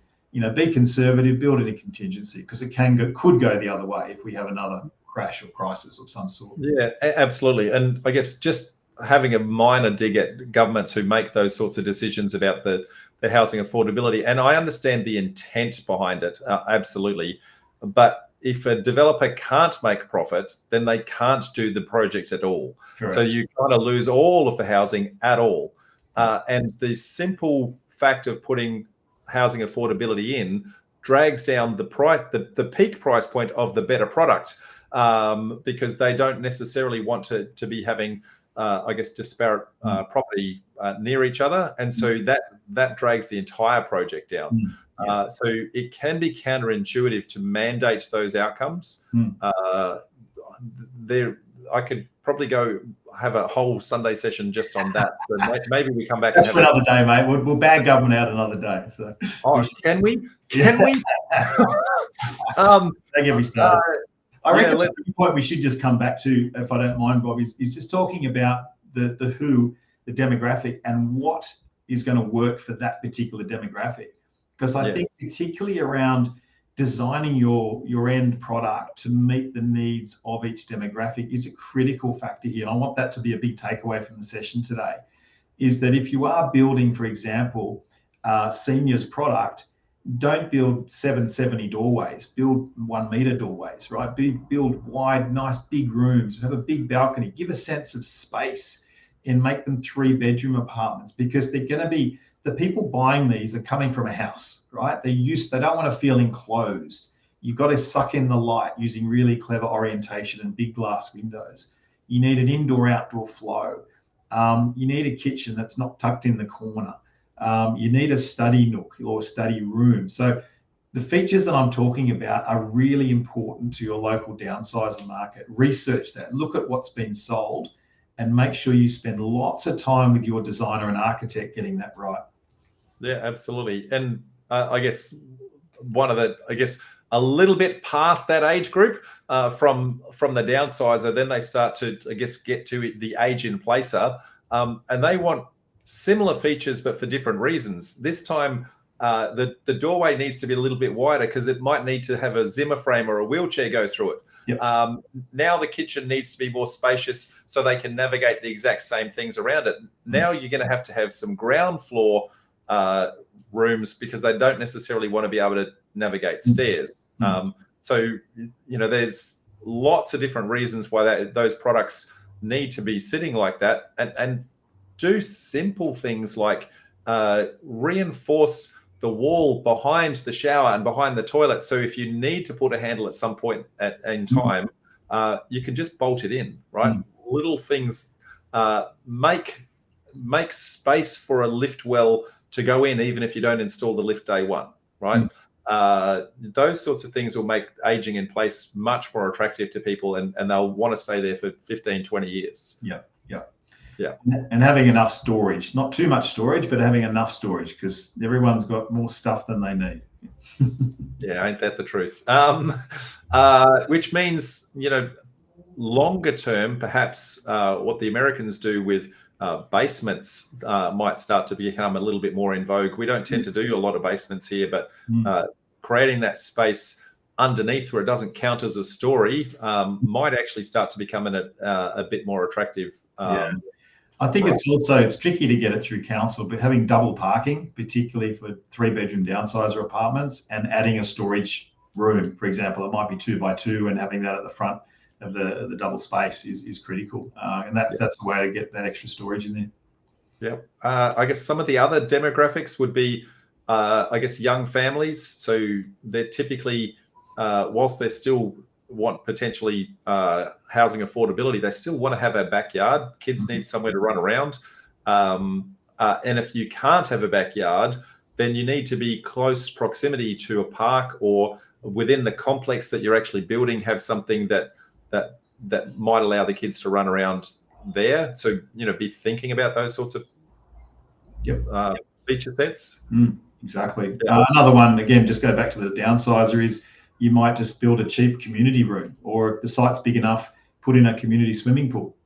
be conservative, build in a contingency, because it could go the other way if we have another crash or crisis of some sort. Yeah, absolutely. And I guess just having a minor dig at governments who make those sorts of decisions about the housing affordability. And I understand the intent behind it, absolutely. But if a developer can't make profit, then they can't do the project at all. Correct. So you kind of lose all of the housing at all. And the simple fact of putting housing affordability in drags down the price, the peak price point of the better product, because they don't necessarily want to be having I guess disparate property near each other, and so that drags the entire project down. So it can be counterintuitive to mandate those outcomes. I could probably go have a whole Sunday session just on that. So maybe we come back. That's for another day, mate. We'll bag government out another day. So. Can we? Can we? Don't get me started. I reckon the point we should just come back to, if I don't mind, Bob, is just talking about the demographic, and what is going to work for that particular demographic. Because I think particularly around designing your end product to meet the needs of each demographic is a critical factor here. And I want that to be a big takeaway from the session today, is that if you are building, for example, seniors product, don't build 770 doorways, build 1 meter doorways, right? Build wide, nice big rooms, have a big balcony, give a sense of space, and make them 3-bedroom apartments, because they're going to be, the people buying these are coming from a house, right? They don't want to feel enclosed. You've got to suck in the light using really clever orientation and big glass windows. You need an indoor-outdoor flow. You need a kitchen that's not tucked in the corner. You need a study nook or study room. So the features that I'm talking about are really important to your local downsizer market. Research that, look at what's been sold, and make sure you spend lots of time with your designer and architect getting that right. Yeah, absolutely. And I guess a little bit past that age group from the downsizer, then they start to, I guess, get to the age in placer, and they want similar features but for different reasons. This time the doorway needs to be a little bit wider because it might need to have a Zimmer frame or a wheelchair go through it. Now the kitchen needs to be more spacious so they can navigate the exact same things around it. Now you're going to have some ground floor rooms because they don't necessarily want to be able to navigate stairs. So there's lots of different reasons why those products need to be sitting like that, and do simple things like reinforce the wall behind the shower and behind the toilet. So if you need to put a handle at some point in time, you can just bolt it in, right? Little things make space for a lift well to go in, even if you don't install the lift day one, right? Those sorts of things will make aging in place much more attractive to people, and they'll want to stay there for 15, 20 years. Yeah. And having enough storage, not too much storage, but having enough storage, because everyone's got more stuff than they need. Yeah, ain't that the truth? Which means, longer term, perhaps what the Americans do with basements might start to become a little bit more in vogue. We don't tend to do a lot of basements here, but creating that space underneath where it doesn't count as a story might actually start to become a bit more attractive. I think it's tricky to get it through council, but having double parking, particularly for 3-bedroom downsizer apartments, and adding a storage room, for example, it might be 2 by 2, and having that at the front of the double space is critical. And that's the way to get that extra storage in there. I guess some of the other demographics would be, young families. So they're typically, whilst they still want potentially housing affordability, they still want to have a backyard. Kids need somewhere to run around. And if you can't have a backyard, then you need to be close proximity to a park, or within the complex that you're actually building, have something that might allow the kids to run around there. So, be thinking about those sorts of feature sets. Exactly. Another one, again, just go back to the downsizer, is you might just build a cheap community room, or if the site's big enough, put in a community swimming pool.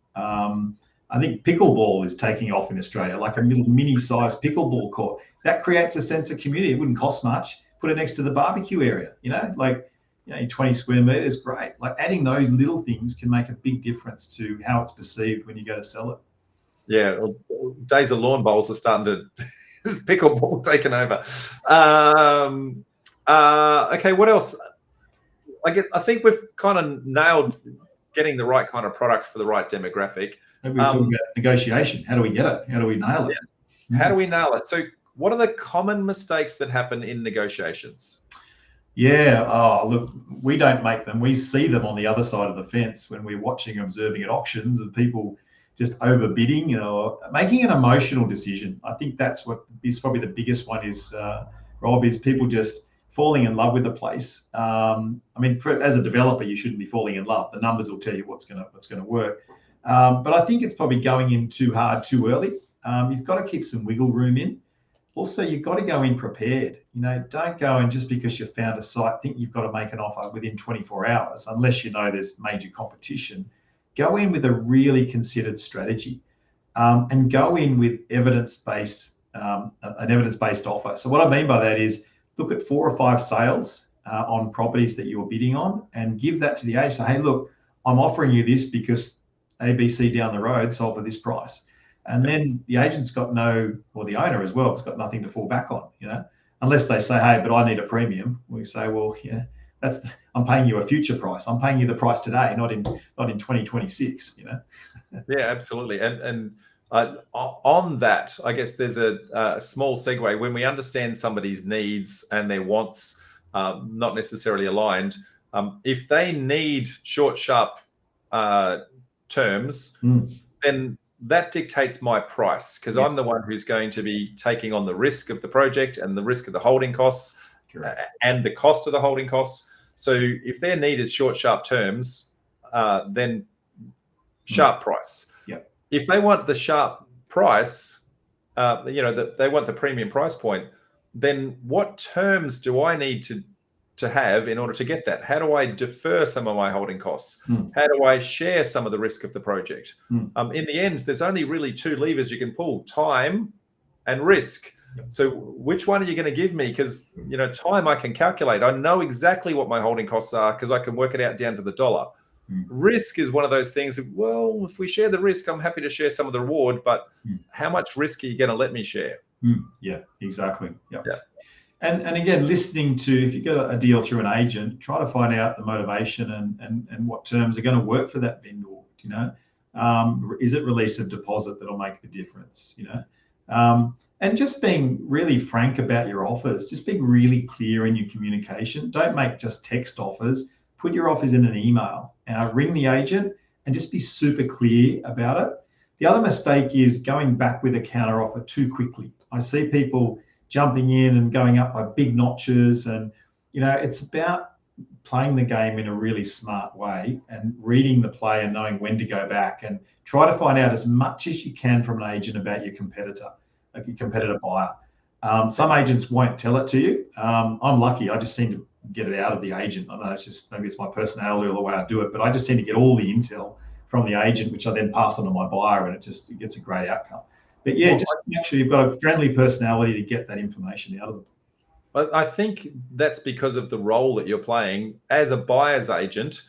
I think pickleball is taking off in Australia, like a little mini-sized pickleball court. That creates a sense of community. It wouldn't cost much. Put it next to the barbecue area, 20 square meters, great. Like adding those little things can make a big difference to how it's perceived when you go to sell it. Yeah, well, days of lawn bowls are starting to pickleball's taken over. Okay, what else? I think we've kind of nailed getting the right kind of product for the right demographic. Maybe we're talking about negotiation. How do we get it? How do we nail it? Yeah. How do we nail it? So what are the common mistakes that happen in negotiations? Yeah, look, we don't make them. We see them on the other side of the fence when we're watching, observing at auctions, and people just overbidding, making an emotional decision. I think that's what is probably the biggest one is, Rob, is people just falling in love with the place. As a developer, you shouldn't be falling in love. The numbers will tell you what's going to work. But I think it's probably going in too hard too early. You've got to keep some wiggle room in. Also, you've got to go in prepared. Don't go in just because you found a site, think you've got to make an offer within 24 hours, unless there's major competition. Go in with a really considered strategy, and go in with an evidence-based offer. So what I mean by that is look at 4 or 5 sales on properties that you're bidding on, and give that to the agent. Say, hey, look, I'm offering you this because ABC down the road sold for this price. And then the agent's or the owner as well, has got nothing to fall back on, unless they say, hey, but I need a premium. We say, well, I'm paying you a future price. I'm paying you the price today, not in 2026, Yeah, absolutely. And on that, I guess there's a small segue. When we understand somebody's needs and their wants, not necessarily aligned, if they need short, sharp terms, then that dictates my price, because I'm the one who's going to be taking on the risk of the project and the risk of the holding costs. Correct. And the cost of the holding costs. So if their need is short, sharp terms, then sharp price. Yep. If they want the sharp price, that they want the premium price point, then what terms do I need to have in order to get that? How do I defer some of my holding costs? How do I share some of the risk of the project? In the end, there's only really 2 levers you can pull: time and risk. So which one are you going to give me? Because time I can calculate. I know exactly what my holding costs are because I can work it out down to the dollar. Risk is one of those things that, well, if we share the risk, I'm happy to share some of the reward, but how much risk are you going to let me share? Yeah, exactly. Yeah. And again, listening to, if you get a deal through an agent, try to find out the motivation and what terms are going to work for that vendor. Is it release of deposit that'll make the difference? And just being really frank about your offers, just being really clear in your communication. Don't make just text offers. Put your offers in an email. Ring the agent and just be super clear about it. The other mistake is going back with a counter offer too quickly. I see people jumping in and going up by big notches, and it's about playing the game in a really smart way and reading the play and knowing when to go back, and try to find out as much as you can from an agent about your competitor, like your competitor buyer. Some agents won't tell it to you. I'm lucky. I just seem to get it out of the agent. I don't know, it's just, maybe it's my personality or the way I do it, but I just seem to get all the intel from the agent, which I then pass on to my buyer, and it gets a great outcome. But yeah, just make sure you've got a friendly personality to get that information out of them. I think that's because of the role that you're playing as a buyer's agent.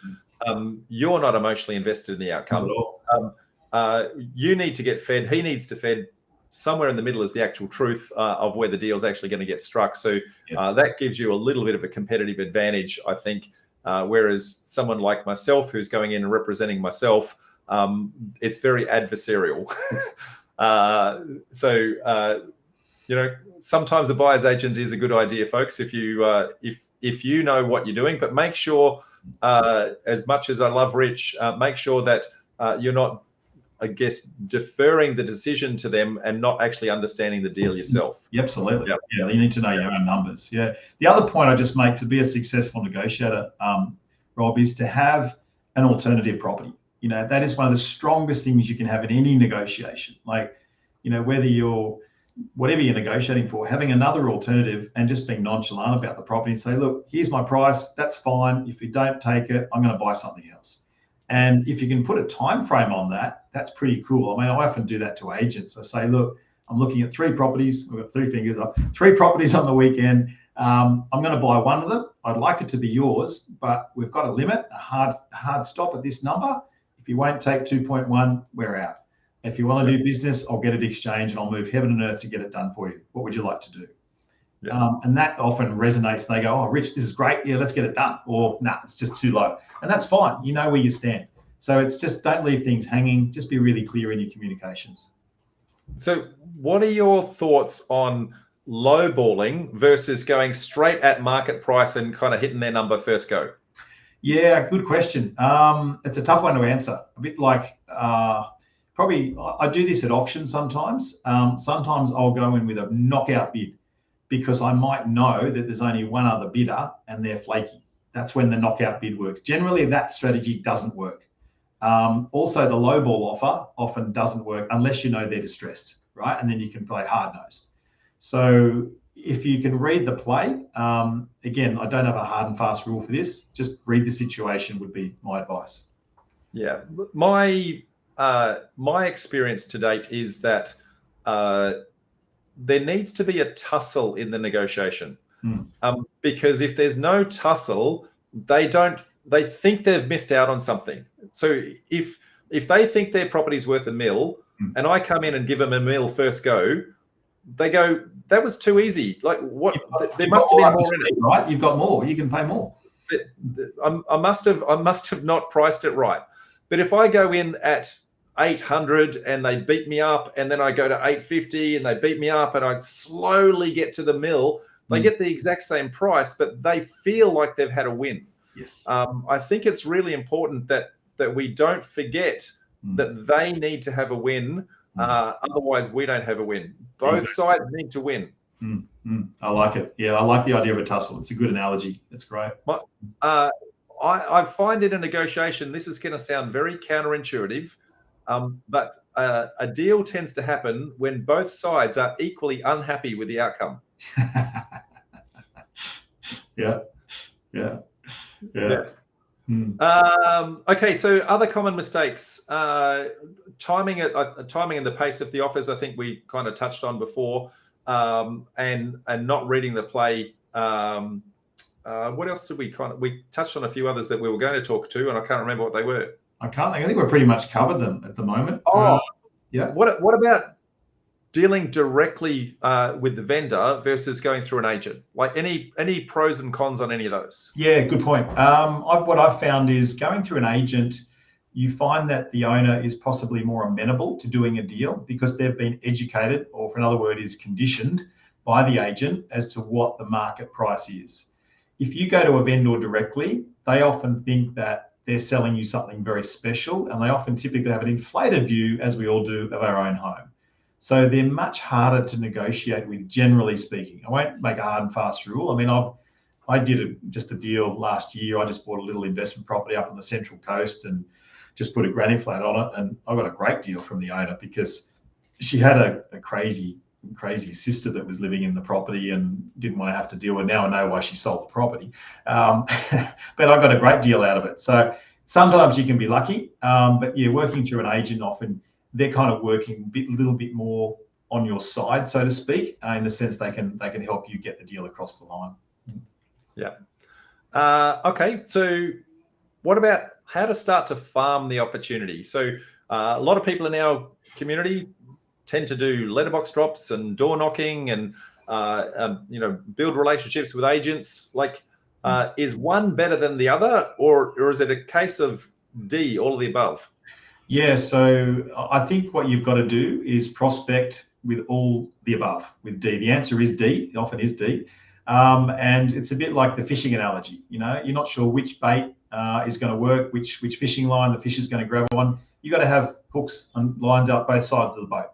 You're not emotionally invested in the outcome. Not at all. You need to get fed. He needs to fed. Somewhere in the middle is the actual truth of where the deal's actually going to get struck. So that gives you a little bit of a competitive advantage, I think. Whereas someone like myself, who's going in and representing myself, it's very adversarial. Sometimes a buyer's agent is a good idea, folks, if you know what you're doing. But make sure, as much as I love Rich, make sure that you're not, I guess, deferring the decision to them and not actually understanding the deal yourself. Absolutely. Yeah, you need to know your own numbers. Yeah. The other point I just make to be a successful negotiator, Rob, is to have an alternative property. That is one of the strongest things you can have in any negotiation. Like, whether you're whatever you're negotiating for, having another alternative and just being nonchalant about the property and say, look, here's my price, that's fine. If you don't take it, I'm going to buy something else. And if you can put a time frame on that, that's pretty cool. I mean, I often do that to agents. I say, look, I'm looking at 3 properties. We've got 3 fingers up, 3 properties on the weekend. I'm going to buy one of them. I'd like it to be yours, but we've got a limit, a hard stop at this number. If you won't take 2.1, we're out. If you want to do business, I'll get it exchanged and I'll move heaven and earth to get it done for you. What would you like to do? Yeah. And that often resonates. They go, oh, Rich, this is great. Yeah, let's get it done. Or, nah, it's just too low. And that's fine. You know where you stand. So it's just don't leave things hanging. Just be really clear in your communications. So what are your thoughts on lowballing versus going straight at market price and kind of hitting their number first go? Yeah, good question. It's a tough one to answer. A bit like probably I do this at auction sometimes. Sometimes I'll go in with a knockout bid because I might know that there's only one other bidder and they're flaky. That's when the knockout bid works. Generally, that strategy doesn't work. Also, the lowball offer often doesn't work unless you know they're distressed, right? And then you can play hard nosed. So if you can read the play, again, I don't have a hard and fast rule for this. Just read the situation would be my advice. Yeah, my experience to date is that there needs to be a tussle in the negotiation, because if there's no tussle, they think they've missed out on something. So if they think their property's worth $1 million, and I come in and give them $1 million first go, they go, that was too easy. Like what? There must have been more in it, right? You've got more. You can pay more. I must have not priced it right. But if I go in at 800 and they beat me up, and then I go to 850 and they beat me up, and I slowly get to the mill, they get the exact same price, but they feel like they've had a win. Yes. I think it's really important that we don't forget that they need to have a win. Otherwise, we don't have a win. Both sides need to win. I like it. Yeah, I like the idea of a tussle. It's a good analogy. That's great. I find in a negotiation, this is going to sound very counterintuitive, but a deal tends to happen when both sides are equally unhappy with the outcome. Yeah. Okay, so other common mistakes, timing and the pace of the offers. I think we kind of touched on before, and not reading the play. What else did we touched on a few others that we were going to talk to, and I can't remember what they were. I think we've pretty much covered them at the moment. Yeah. What about dealing directly with the vendor versus going through an agent? Like any pros and cons on any of those? Yeah, good point. What I've found is going through an agent, you find that the owner is possibly more amenable to doing a deal because they've been educated, or for another word is conditioned by the agent as to what the market price is. If you go to a vendor directly, they often think that they're selling you something very special, and they often typically have an inflated view, as we all do, of our own home. So they're much harder to negotiate with, generally speaking. I won't make a hard and fast rule. I mean, I did just a deal last year. I just bought a little investment property up on the Central Coast and just put a granny flat on it. And I got a great deal from the owner because she had a crazy sister that was living in the property and didn't want to have to deal with. Now I know why she sold the property. But I got a great deal out of it. So sometimes you can be lucky. But yeah, working through an agent, often they're kind of working a little bit more on your side, so to speak, in the sense they can help you get the deal across the line. Yeah. Okay. So what about how to start to farm the opportunity? So a lot of people in our community tend to do letterbox drops and door knocking and build relationships with agents. Like, is one better than the other, or is it a case of D, all of the above? Yeah, so I think what you've got to do is prospect with all the above, with D. The answer is D, it often is D. And it's a bit like the fishing analogy. You're not sure which bait is going to work, which fishing line the fish is going to grab on. You got to have hooks and lines out both sides of the boat.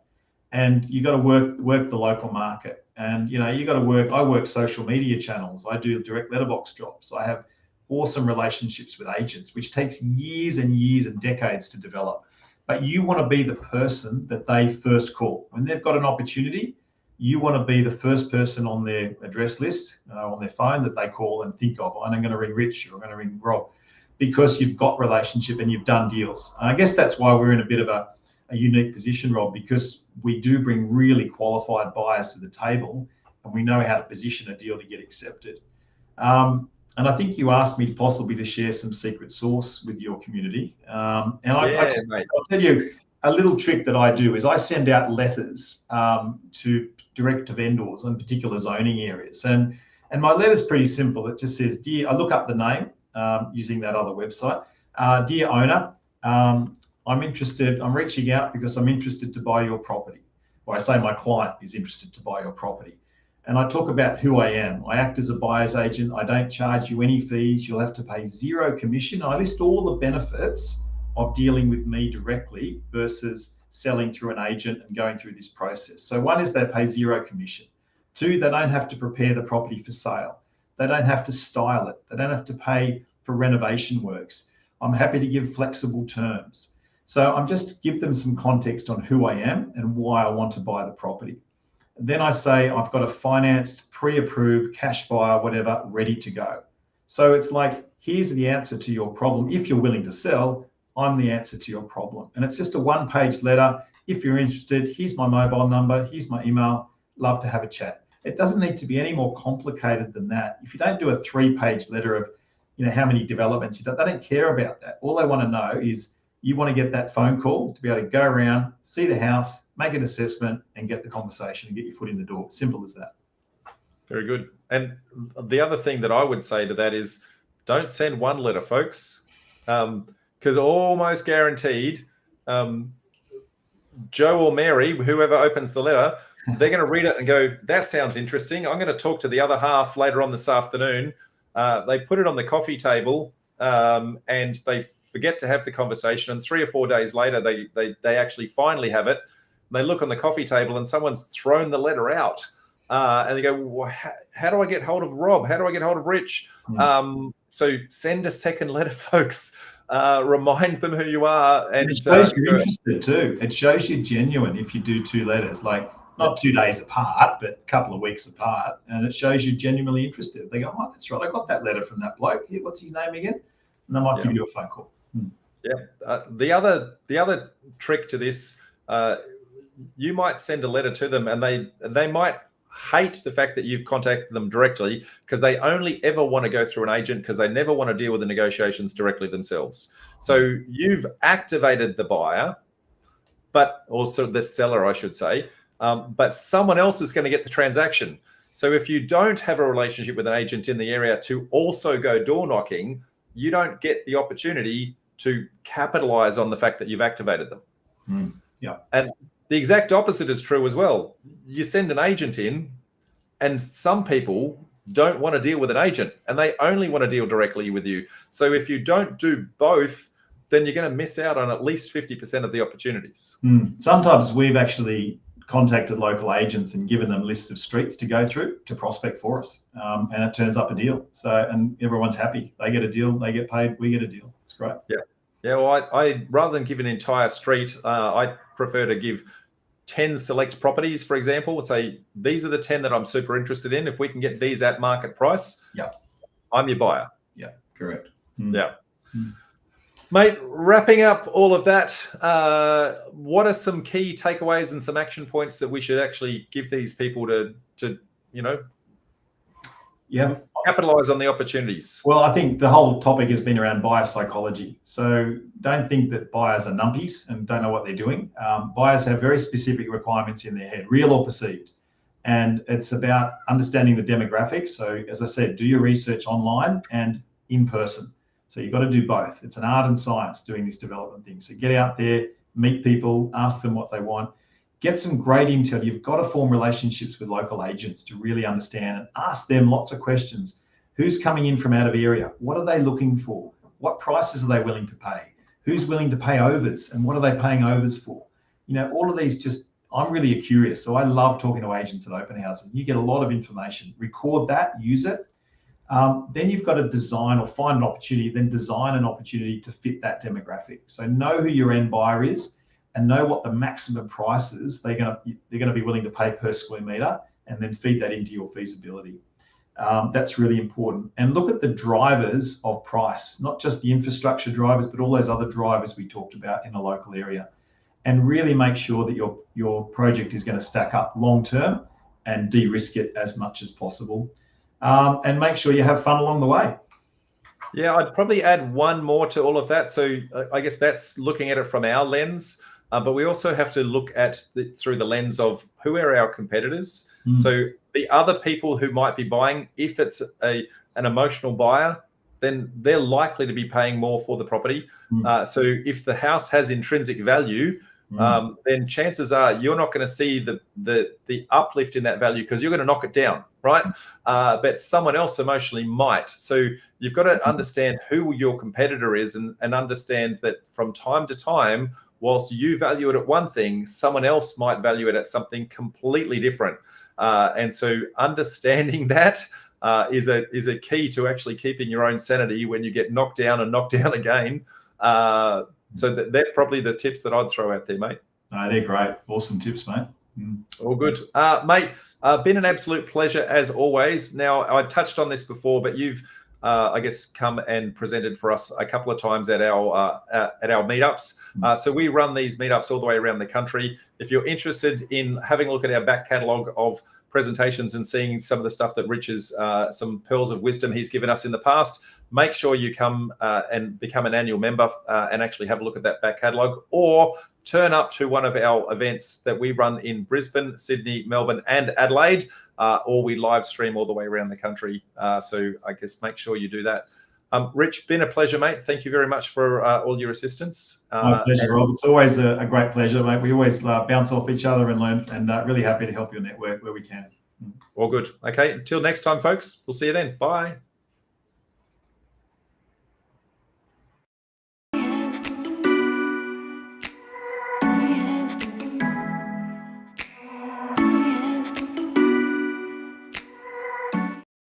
And you got to work the local market. And, you got to work, I work social media channels. I do direct letterbox drops. I have awesome relationships with agents, which takes years and years and decades to develop. But you want to be the person that they first call. When they've got an opportunity, you want to be the first person on their address list, on their phone that they call and think of. I'm going to ring Rich or I'm going to ring Rob, because you've got relationship and you've done deals. And I guess that's why we're in a bit of a unique position, Rob, because we do bring really qualified buyers to the table and we know how to position a deal to get accepted. And I think you asked me possibly to share some secret sauce with your community. I'll tell you a little trick that I do is I send out letters to direct to vendors in particular zoning areas. And my letter's pretty simple. It just says, dear, I look up the name using that other website. Dear owner, I'm interested, I'm reaching out because I'm interested to buy your property. Or I say my client is interested to buy your property. And I talk about who I am. I act as a buyer's agent. I don't charge you any fees. You'll have to pay zero commission. I list all the benefits of dealing with me directly versus selling through an agent and going through this process. So one is they pay zero commission. Two, they don't have to prepare the property for sale. They don't have to style it. They don't have to pay for renovation works. I'm happy to give flexible terms. So I'm just give them some context on who I am and why I want to buy the property. Then I say I've got a financed, pre-approved, cash buyer, whatever, ready to go. So it's like, here's the answer to your problem. If you're willing to sell, I'm the answer to your problem. And it's just a one-page letter. If you're interested, here's my mobile number, here's my email, love to have a chat. It doesn't need to be any more complicated than that. If you don't do a 3-page letter of, how many developments you've done, they don't care about that. All they want to know is you want to get that phone call to be able to go around, see the house, make an assessment and get the conversation and get your foot in the door. Simple as that. Very good. And the other thing that I would say to that is don't send one letter, folks, because almost guaranteed Joe or Mary, whoever opens the letter, they're going to read it and go, that sounds interesting. I'm going to talk to the other half later on this afternoon. They put it on the coffee table and they forget to have the conversation. And 3 or 4 days later, they actually finally have it. They look on the coffee table and someone's thrown the letter out. And they go, well, how do I get hold of Rob? How do I get hold of Rich? So send a second letter, folks. Remind them who you are. And it shows you're interested too. It shows you're genuine if you do 2 letters, like not 2 days apart, but a couple of weeks apart. And it shows you're genuinely interested. They go, oh, that's right. I got that letter from that bloke. Yeah, what's his name again? And they might give you a phone call. Yeah. The other trick to this, you might send a letter to them and they might hate the fact that you've contacted them directly because they only ever want to go through an agent because they never want to deal with the negotiations directly themselves. So you've activated the buyer, but also the seller, I should say, but someone else is going to get the transaction. So if you don't have a relationship with an agent in the area to also go door knocking, you don't get the opportunity to capitalize on the fact that you've activated them. Yeah. And the exact opposite is true as well. You send an agent in and some people don't want to deal with an agent and they only want to deal directly with you. So if you don't do both, then you're going to miss out on at least 50% of the opportunities. Sometimes we've actually contacted local agents and given them lists of streets to go through to prospect for us. And it turns up a deal. So, and everyone's happy. They get a deal, they get paid, we get a deal. It's great. Yeah. Yeah. Well, I rather than give an entire street, I prefer to give 10 select properties, for example, and say, these are the 10 that I'm super interested in. If we can get these at market price, I'm your buyer. Yeah, correct. Yeah. Mate, wrapping up all of that, what are some key takeaways and some action points that we should actually give these people to capitalize on the opportunities? Well, I think the whole topic has been around buyer psychology. So don't think that buyers are numpies and don't know what they're doing. Buyers have very specific requirements in their head, real or perceived. And it's about understanding the demographics. So as I said, do your research online and in person. So you've got to do both. It's an art and science doing this development thing. So get out there, meet people, ask them what they want, get some great intel. You've got to form relationships with local agents to really understand and ask them lots of questions. Who's coming in from out of area? What are they looking for? What prices are they willing to pay? Who's willing to pay overs and what are they paying overs for? All of these I'm really curious. So I love talking to agents at open houses. You get a lot of information, record that, use it. Then you've got to design or find an opportunity, then design an opportunity to fit that demographic. So know who your end buyer is, and know what the maximum prices they're going to be willing to pay per square metre, and then feed that into your feasibility. That's really important. And look at the drivers of price, not just the infrastructure drivers, but all those other drivers we talked about in a local area, and really make sure that your project is going to stack up long term and de-risk it as much as possible, and make sure you have fun along the way. Yeah, I'd probably add one more to all of that. So I guess that's looking at it from our lens, but we also have to look at through the lens of who are our competitors. So the other people who might be buying, if it's an emotional buyer, then they're likely to be paying more for the property. So if the house has intrinsic value, then chances are you're not going to see the uplift in that value because you're going to knock it down, right? But someone else emotionally might. So you've got to understand who your competitor is, and understand that from time to time, whilst you value it at one thing, someone else might value it at something completely different. And so understanding that is a key to actually keeping your own sanity when you get knocked down and knocked down again. So they're probably the tips that I'd throw out there, mate. No, they're great. Awesome tips, mate. All good. Mate, been an absolute pleasure as always. Now, I touched on this before, but you've, I guess, come and presented for us a couple of times at our meetups. So we run these meetups all the way around the country. If you're interested in having a look at our back catalogue of presentations and seeing some of the stuff that Rich is, some pearls of wisdom he's given us in the past, make sure you come and become an annual member and actually have a look at that back catalogue, or turn up to one of our events that we run in Brisbane, Sydney, Melbourne and Adelaide, or we live stream all the way around the country. So I guess make sure you do that. Rich, been a pleasure, mate. Thank you very much for all your assistance. My pleasure, Rob. It's always a great pleasure, mate. We always bounce off each other and learn, and really happy to help your network where we can. All good. Okay, until next time, folks. We'll see you then. Bye.